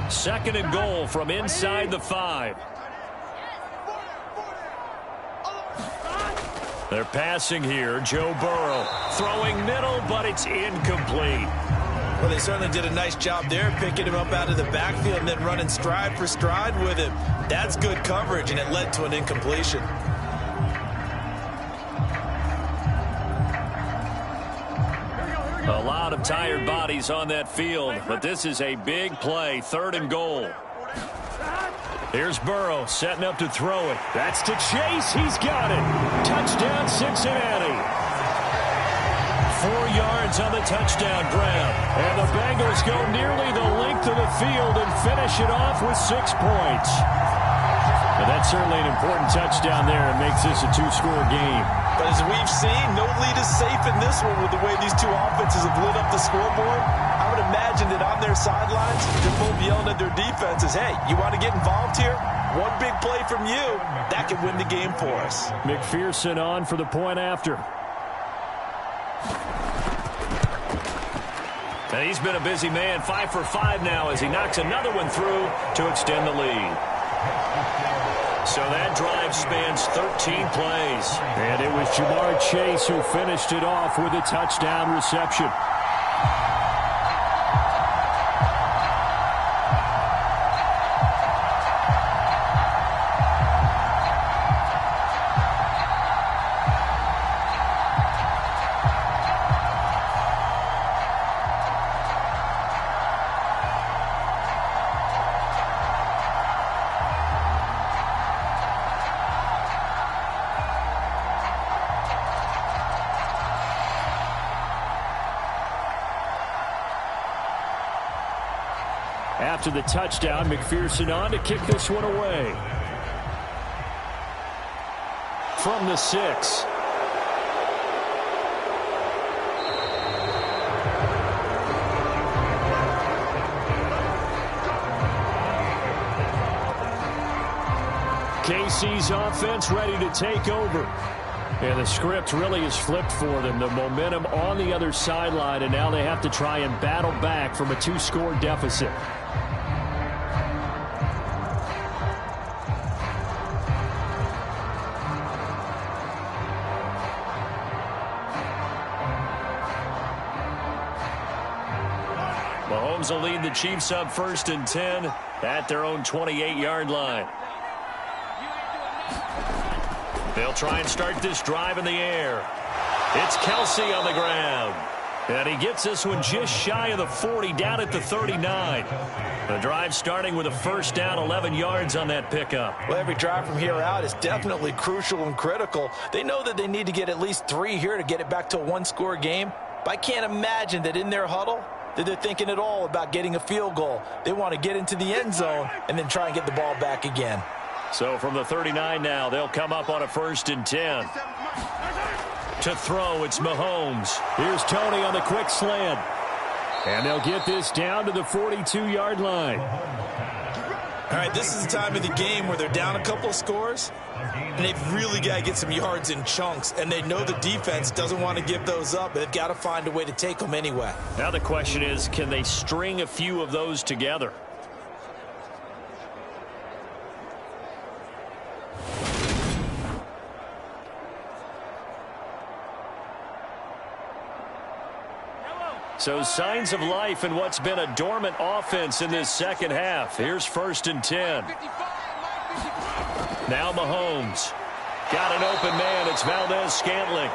Second and goal from inside the 5. They're passing here. Joe Burrow throwing middle, but it's incomplete. Well, they certainly did a nice job there, picking him up out of the backfield and then running stride for stride with him. That's good coverage, and it led to an incompletion. A lot of tired bodies on that field, but this is a big play, third and goal. Here's Burrow setting up to throw it. That's to Chase. He's got it. Touchdown, Cincinnati. 4 yards on the touchdown grab. And the Bengals go nearly the length of the field and finish it off with 6 points. Now, that's certainly an important touchdown there and makes this a 2-score game. But as we've seen, no lead is safe in this one with the way these two offenses have lit up the scoreboard. I would imagine that on their sidelines, they're both yelling at their defenses, hey, you want to get involved here? One big play from you, that could win the game for us. McPherson on for the point after. And he's been a busy man, 5 for 5 now as he knocks another one through to extend the lead. So that drive spans 13 plays. And it was Jamar Chase who finished it off with a touchdown reception. After the touchdown, McPherson on to kick this one away. From the 6. KC's offense ready to take over. And the script really is flipped for them. The momentum on the other sideline, and now they have to try and battle back from a 2-score deficit. Mahomes will lead the Chiefs up 1st and 10 at their own 28-yard line. They'll try and start this drive in the air. It's Kelsey on the ground. And he gets this one just shy of the 40, down at the 39. The drive starting with a first down, 11 yards on that pickup. Well, every drive from here out is definitely crucial and critical. They know that they need to get at least 3 here to get it back to a 1-score game. But I can't imagine that in their huddle that they're thinking at all about getting a field goal. They want to get into the end zone and then try and get the ball back again. So from the 39 now, they'll come up on a 1st and 10. To throw, it's Mahomes. Here's Tony on the quick slant. And they'll get this down to the 42-yard line. All right, this is the time of the game where they're down a couple of scores, and they've really got to get some yards in chunks, and they know the defense doesn't want to give those up, but they've got to find a way to take them anyway. Now the question is, can they string a few of those together? So signs of life in what's been a dormant offense in this second half. Here's 1st and 10. Now Mahomes. Got an open man. It's Valdez-Scantling.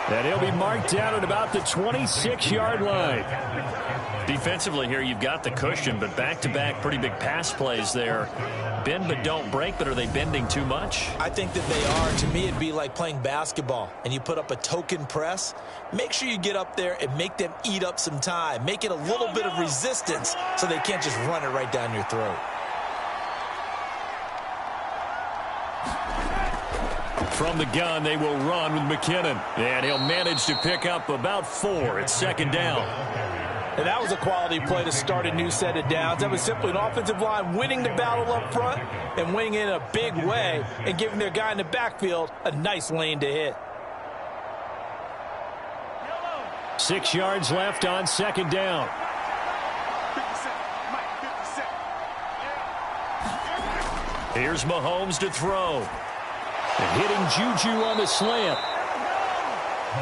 And he'll be marked down at about the 26-yard line. Defensively here, you've got the cushion, but back-to-back pretty big pass plays there. Bend but don't break, but are they bending too much? I think that they are. To me, it'd be like playing basketball, and you put up a token press. Make sure you get up there and make them eat up some time. Make it a little bit of resistance so they can't just run it right down your throat. From the gun, they will run with McKinnon. And he'll manage to pick up about 4. It's 2nd down. And that was a quality play to start a new set of downs. That was simply an offensive line winning the battle up front and winning it in a big way and giving their guy in the backfield a nice lane to hit. 6 yards left on 2nd down. Here's Mahomes to throw. And hitting Juju on the slant.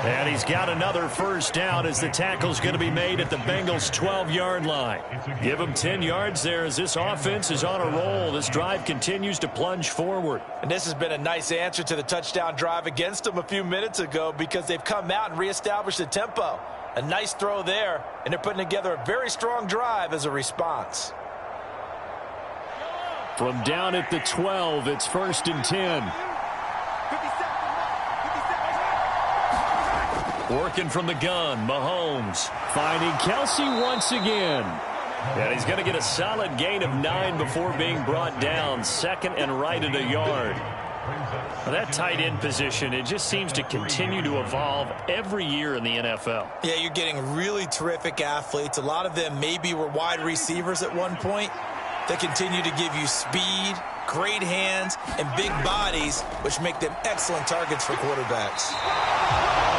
And he's got another 1st down as the tackle's going to be made at the Bengals' 12-yard line. Give him 10 yards there as this offense is on a roll. This drive continues to plunge forward. And this has been a nice answer to the touchdown drive against them a few minutes ago because they've come out and reestablished the tempo. A nice throw there, and they're putting together a very strong drive as a response. From down at the 12, it's 1st and 10. Working from the gun, Mahomes finding Kelsey once again. And he's going to get a solid gain of 9 before being brought down. 2nd and right at a yard. Well, that tight end position, it just seems to continue to evolve every year in the NFL. Yeah, you're getting really terrific athletes. A lot of them maybe were wide receivers at one point. They continue to give you speed, great hands, and big bodies, which make them excellent targets for quarterbacks.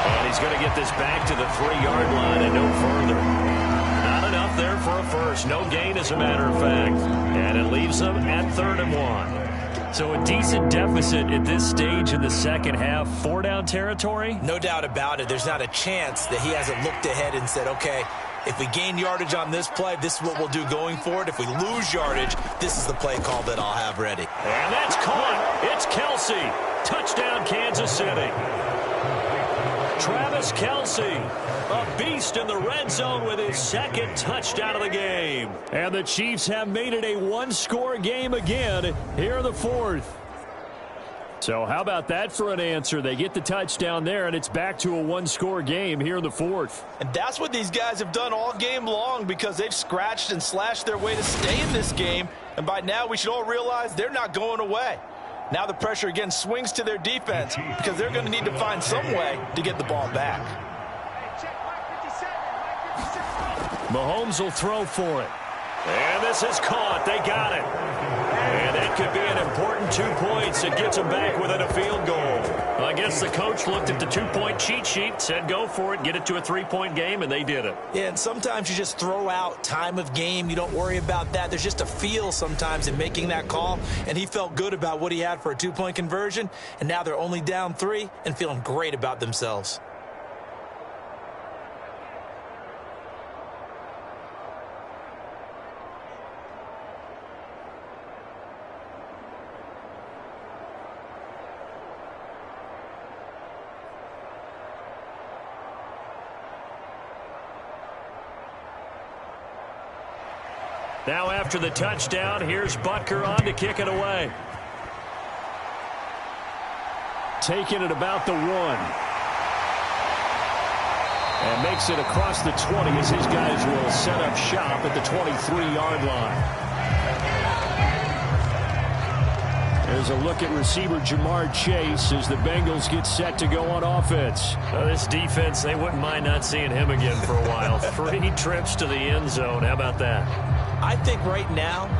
And he's going to get this back to the 3-yard line and no further. Not enough there for a first. No gain, as a matter of fact. And it leaves them at 3rd and 1. So a decent deficit at this stage in the second half. 4-down territory? No doubt about it. There's not a chance that he hasn't looked ahead and said, okay, if we gain yardage on this play, this is what we'll do going forward. If we lose yardage, this is the play call that I'll have ready. And that's caught. It's Kelsey. Touchdown, Kansas City. Travis Kelsey, a beast in the red zone with his 2nd touchdown of the game. And the Chiefs have made it a 1-score game again here in the 4th. So how about that for an answer? They get the touchdown there, and it's back to a 1-score game here in the 4th. And that's what these guys have done all game long because they've scratched and slashed their way to stay in this game. And by now, we should all realize they're not going away. Now the pressure again swings to their defense because they're going to need to find some way to get the ball back. Mahomes will throw for it. And this is caught. They got it. And that could be an important 2 points. It gets them back within a field goal. Well, I guess the coach looked at the 2-point cheat sheet, said go for it, get it to a 3-point game, and they did it. Yeah, and sometimes you just throw out time of game. You don't worry about that. There's just a feel sometimes in making that call, and he felt good about what he had for a 2-point conversion, and now they're only down 3 and feeling great about themselves. Now after the touchdown, here's Butker on to kick it away. Taking it about the 1. And makes it across the 20 as his guys will set up shop at the 23-yard line. There's a look at receiver Jamar Chase as the Bengals get set to go on offense. Well, this defense, they wouldn't mind not seeing him again for a while. 3 trips to the end zone. How about that? I think right now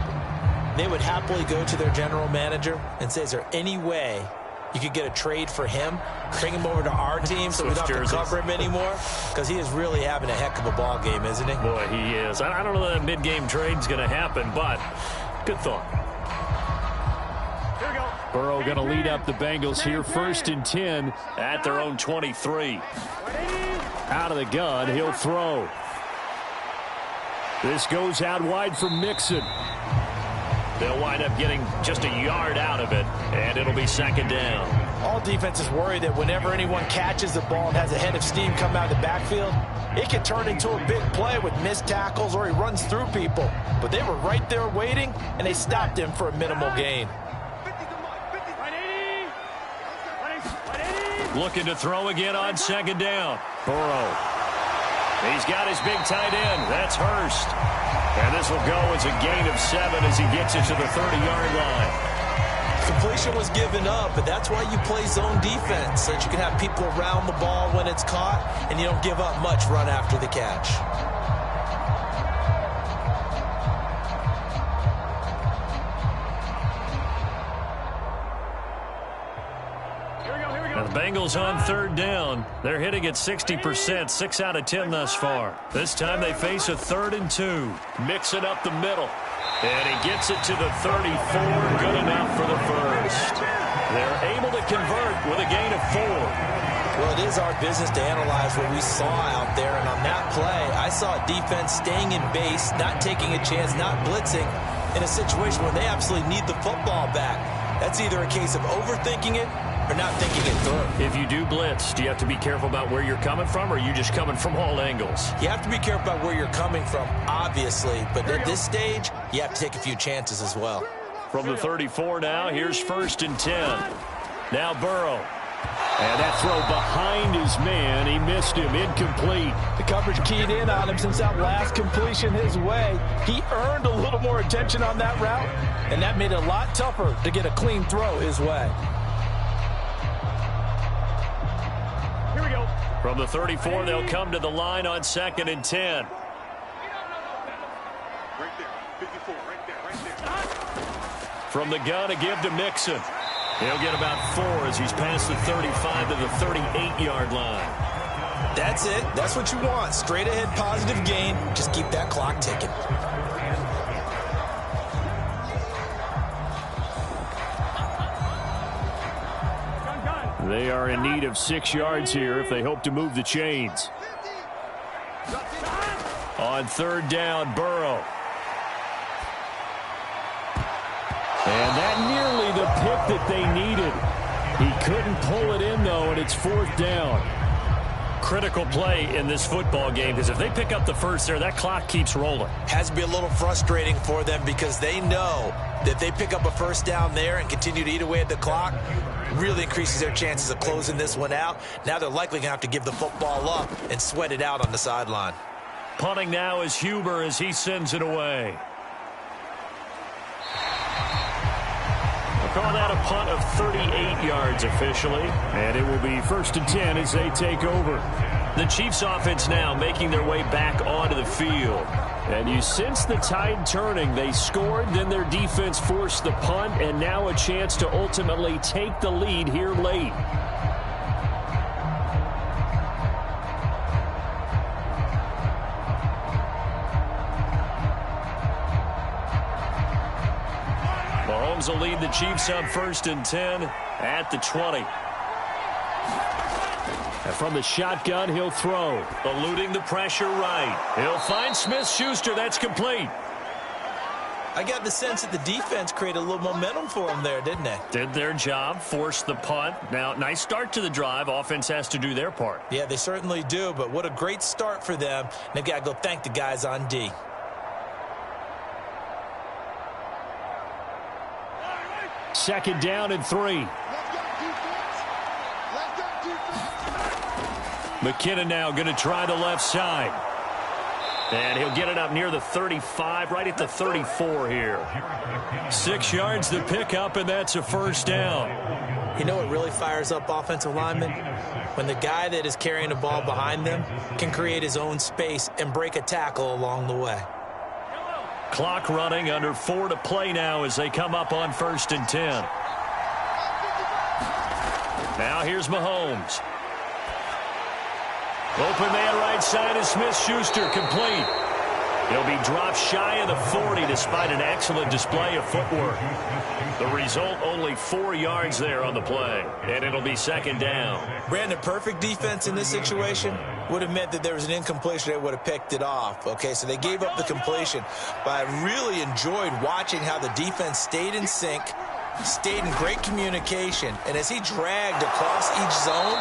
they would happily go to their general manager and say, is there any way you could get a trade for him, bring him over to our team so we don't have to cover him anymore? Because he is really having a heck of a ball game, isn't he? Boy, he is. I don't know that a mid-game trade's going to happen, but good thought. Burrow going to lead up the Bengals here, 1st and 10 at their own 23. Out of the gun, he'll throw. This goes out wide for Mixon. They'll wind up getting just a yard out of it, and it'll be 2nd down. All defenses worry that whenever anyone catches the ball and has a head of steam come out of the backfield, it can turn into a big play with missed tackles or he runs through people. But they were right there waiting, and they stopped him for a minimal gain. Looking to throw again on 2nd down. Burrow. He's got his big tight end. That's Hurst. And this will go as a gain of 7 as he gets it to the 30-yard line. Completion was given up, but that's why you play zone defense, so that you can have people around the ball when it's caught, and you don't give up much run after the catch. Now the Bengals on 3rd down. They're hitting at 60%, 6 out of 10 thus far. This time they face a 3rd and 2. Mixing up the middle. And he gets it to the 34. Good enough for the first. They're able to convert with a gain of 4. Well, it is our business to analyze what we saw out there. And on that play, I saw a defense staying in base, not taking a chance, not blitzing, in a situation where they absolutely need the football back. That's either a case of overthinking it or not thinking it through. If you do blitz, do you have to be careful about where you're coming from, or are you just coming from all angles? You have to be careful about where you're coming from, obviously. But at this stage, you have to take a few chances as well. From the 34 now, here's 1st and 10. Now Burrow. And that throw behind his man. He missed him. Incomplete. The coverage keyed in on him since that last completion his way. He earned a little more attention on that route, and that made it a lot tougher to get a clean throw his way. Here we go. From the 34, they'll come to the line on 2nd and 10. Right there. 54, right there. From the gun, a give to Mixon. He'll get about 4 as he's past the 35 to the 38-yard line. That's it. That's what you want. Straight ahead positive gain. Just keep that clock ticking. They are in need of 6 yards here if they hope to move the chains. On 3rd down, Burrow. And that nearly the pick that they needed. He couldn't pull it in, though, and it's 4th down. Critical play in this football game, because if they pick up the first there, that clock keeps rolling. Has to be a little frustrating for them because they know that if they pick up a 1st down there and continue to eat away at the clock, really increases their chances of closing this one out. Now they're likely going to have to give the football up and sweat it out on the sideline. Punting now is Huber as he sends it away. Call that a punt of 38 yards officially. And it will be 1st and 10 as they take over. The Chiefs offense now making their way back onto the field. And you sense the tide turning. They scored, then their defense forced the punt, and now a chance to ultimately take the lead here late. Mahomes will lead the Chiefs on 1st and 10 at the 20. And from the shotgun, he'll throw. Eluding the pressure right. He'll find Smith-Schuster. That's complete. I got the sense that the defense created a little momentum for them there, didn't they? Did their job, forced the punt. Now, nice start to the drive. Offense has to do their part. Yeah, they certainly do, but what a great start for them. They've got to go thank the guys on D. Second down and 3. McKinnon now going to try the left side. And he'll get it up near the 35, right at the 34 here. 6 yards to pick up, and that's a first down. You know what really fires up offensive linemen? When the guy that is carrying the ball behind them can create his own space and break a tackle along the way. Clock running, under 4 to play now as they come up on 1st and 10. Now here's Mahomes. Open man right side is Smith-Schuster, complete. He'll be dropped shy of the 40 despite an excellent display of footwork. The result, only 4 yards there on the play, and it'll be 2nd down. Brandon, perfect defense in this situation would have meant that there was an incompletion. They would have picked it off. Okay, so they gave up the completion, but I really enjoyed watching how the defense stayed in sync, stayed in great communication, and as he dragged across each zone,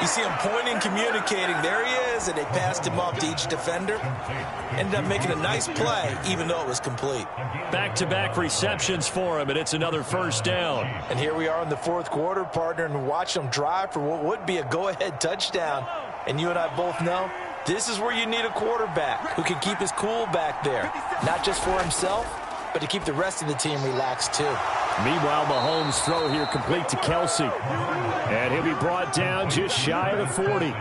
you see him pointing, communicating. There he is, and they passed him off to each defender. Ended up making a nice play, even though it was complete. Back-to-back receptions for him, and it's another 1st down. And here we are in the 4th quarter, partner, and watch them drive for what would be a go-ahead touchdown. And you and I both know this is where you need a quarterback who can keep his cool back there, not just for himself, but to keep the rest of the team relaxed too. Meanwhile, Mahomes' throw here complete to Kelsey. And he'll be brought down just shy of the 40.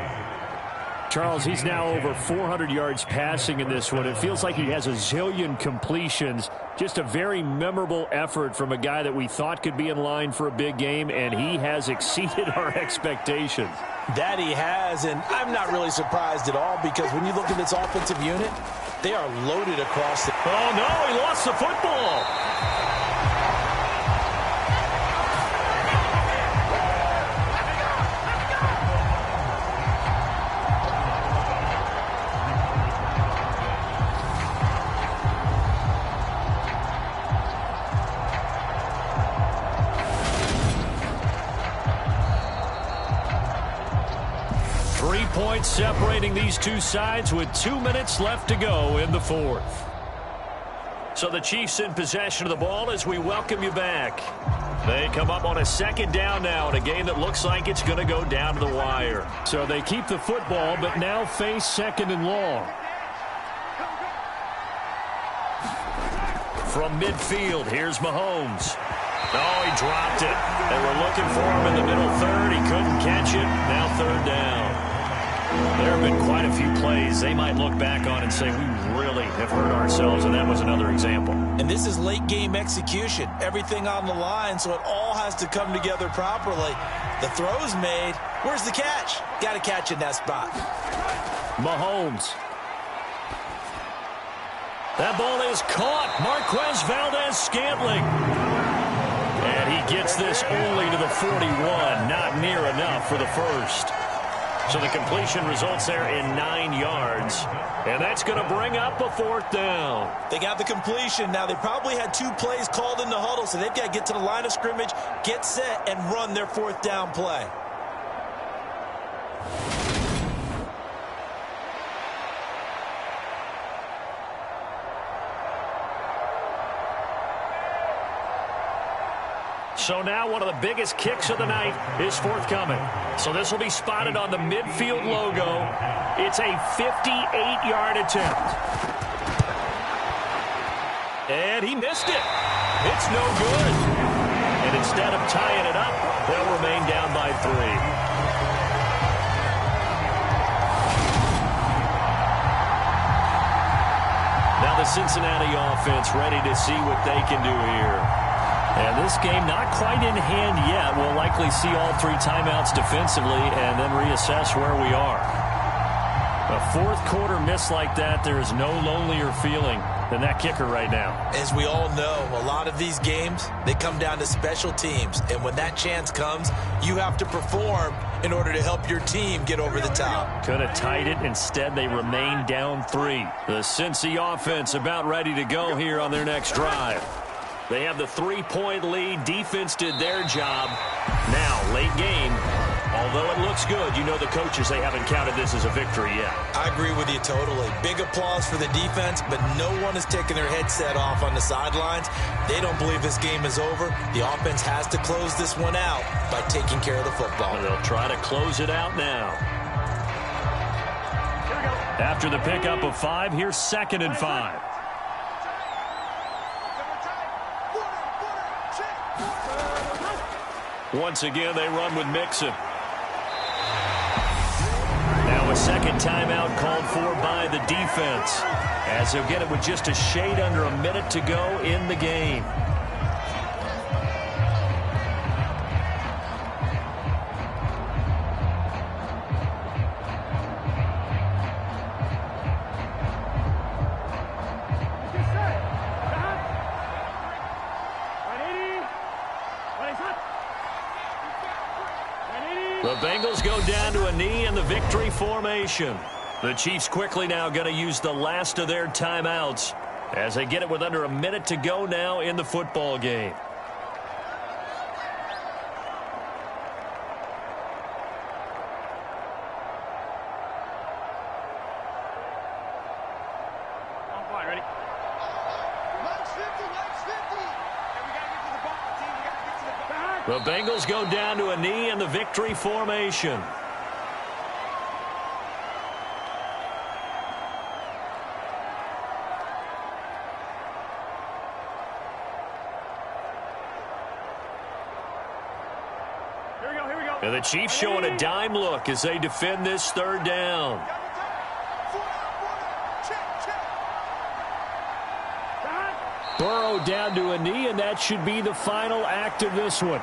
Charles, he's now over 400 yards passing in this one. It feels like he has a zillion completions. Just a very memorable effort from a guy that we thought could be in line for a big game, and he has exceeded our expectations. That he has, and I'm not really surprised at all, because when you look at this offensive unit, they are loaded across the... Oh, no, he lost the football. 3 points separating these two sides with 2 minutes left to go in the 4th. So the Chiefs in possession of the ball as we welcome you back. They come up on a 2nd down now in a game that looks like it's going to go down to the wire. So they keep the football, but now face 2nd and long. From midfield, here's Mahomes. Oh, he dropped it. They were looking for him in the middle 3rd. He couldn't catch it. Now 3rd down. There have been quite a few plays they might look back on and say, we really have hurt ourselves, and that was another example. And this is late game execution. Everything on the line, so it all has to come together properly. The throw's made. Where's the catch? Got to catch in that spot. Mahomes. That ball is caught. Marquez Valdez-Scantling. And he gets this only to the 41. Not near enough for the first. So the completion results there in 9 yards. And that's going to bring up a 4th down. They got the completion. Now, they probably had 2 plays called in the huddle, so they've got to get to the line of scrimmage, get set, and run their 4th down play. So now one of the biggest kicks of the night is forthcoming. So this will be spotted on the midfield logo. It's a 58-yard attempt. And he missed it. It's no good. And instead of tying it up, they'll remain down by 3. Now the Cincinnati offense ready to see what they can do here. And this game not quite in hand yet. We'll likely see all 3 timeouts defensively and then reassess where we are. A 4th quarter miss like that, there is no lonelier feeling than that kicker right now. As we all know, a lot of these games, they come down to special teams. And when that chance comes, you have to perform in order to help your team get over the top. Could have tied it. Instead, they remain down 3. The Cincy offense about ready to go here on their next drive. They have the 3-point lead. Defense did their job. Now, late game, although it looks good, you know the coaches, they haven't counted this as a victory yet. I agree with you totally. Big applause for the defense, but no one is taking their headset off on the sidelines. They don't believe this game is over. The offense has to close this one out by taking care of the football. They'll try to close it out now. Here we go. After the pickup of 5, here's 2nd and 5. Once again, they run with Mixon. Now a second timeout called for by the defense, as they'll get it with just a shade under a minute to go in the game. The Bengals go down to a knee in the victory formation. The Chiefs quickly now going to use the last of their timeouts as they get it with under a minute to go now in the football game. Ready? The Bengals go down to a knee in the victory formation. Here we go. And the Chiefs showing a dime look as they defend this 3rd down. Burrow down to a knee, and that should be the final act of this one.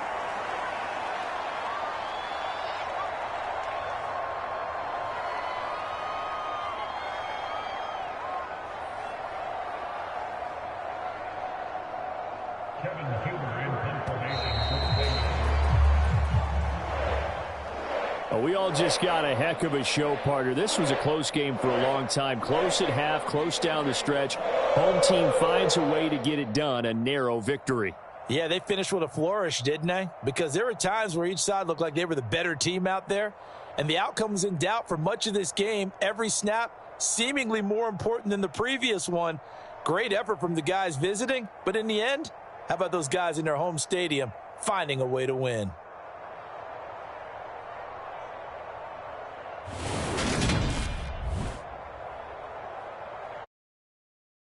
We all just got a heck of a show, partner. This was a close game for a long time. Close at half, close down the stretch. Home team finds a way to get it done, a narrow victory. Yeah, they finished with a flourish, didn't they? Because there were times where each side looked like they were the better team out there, and the outcome was in doubt for much of this game. Every snap seemingly more important than the previous one. Great effort from the guys visiting, but in the end, how about those guys in their home stadium finding a way to win?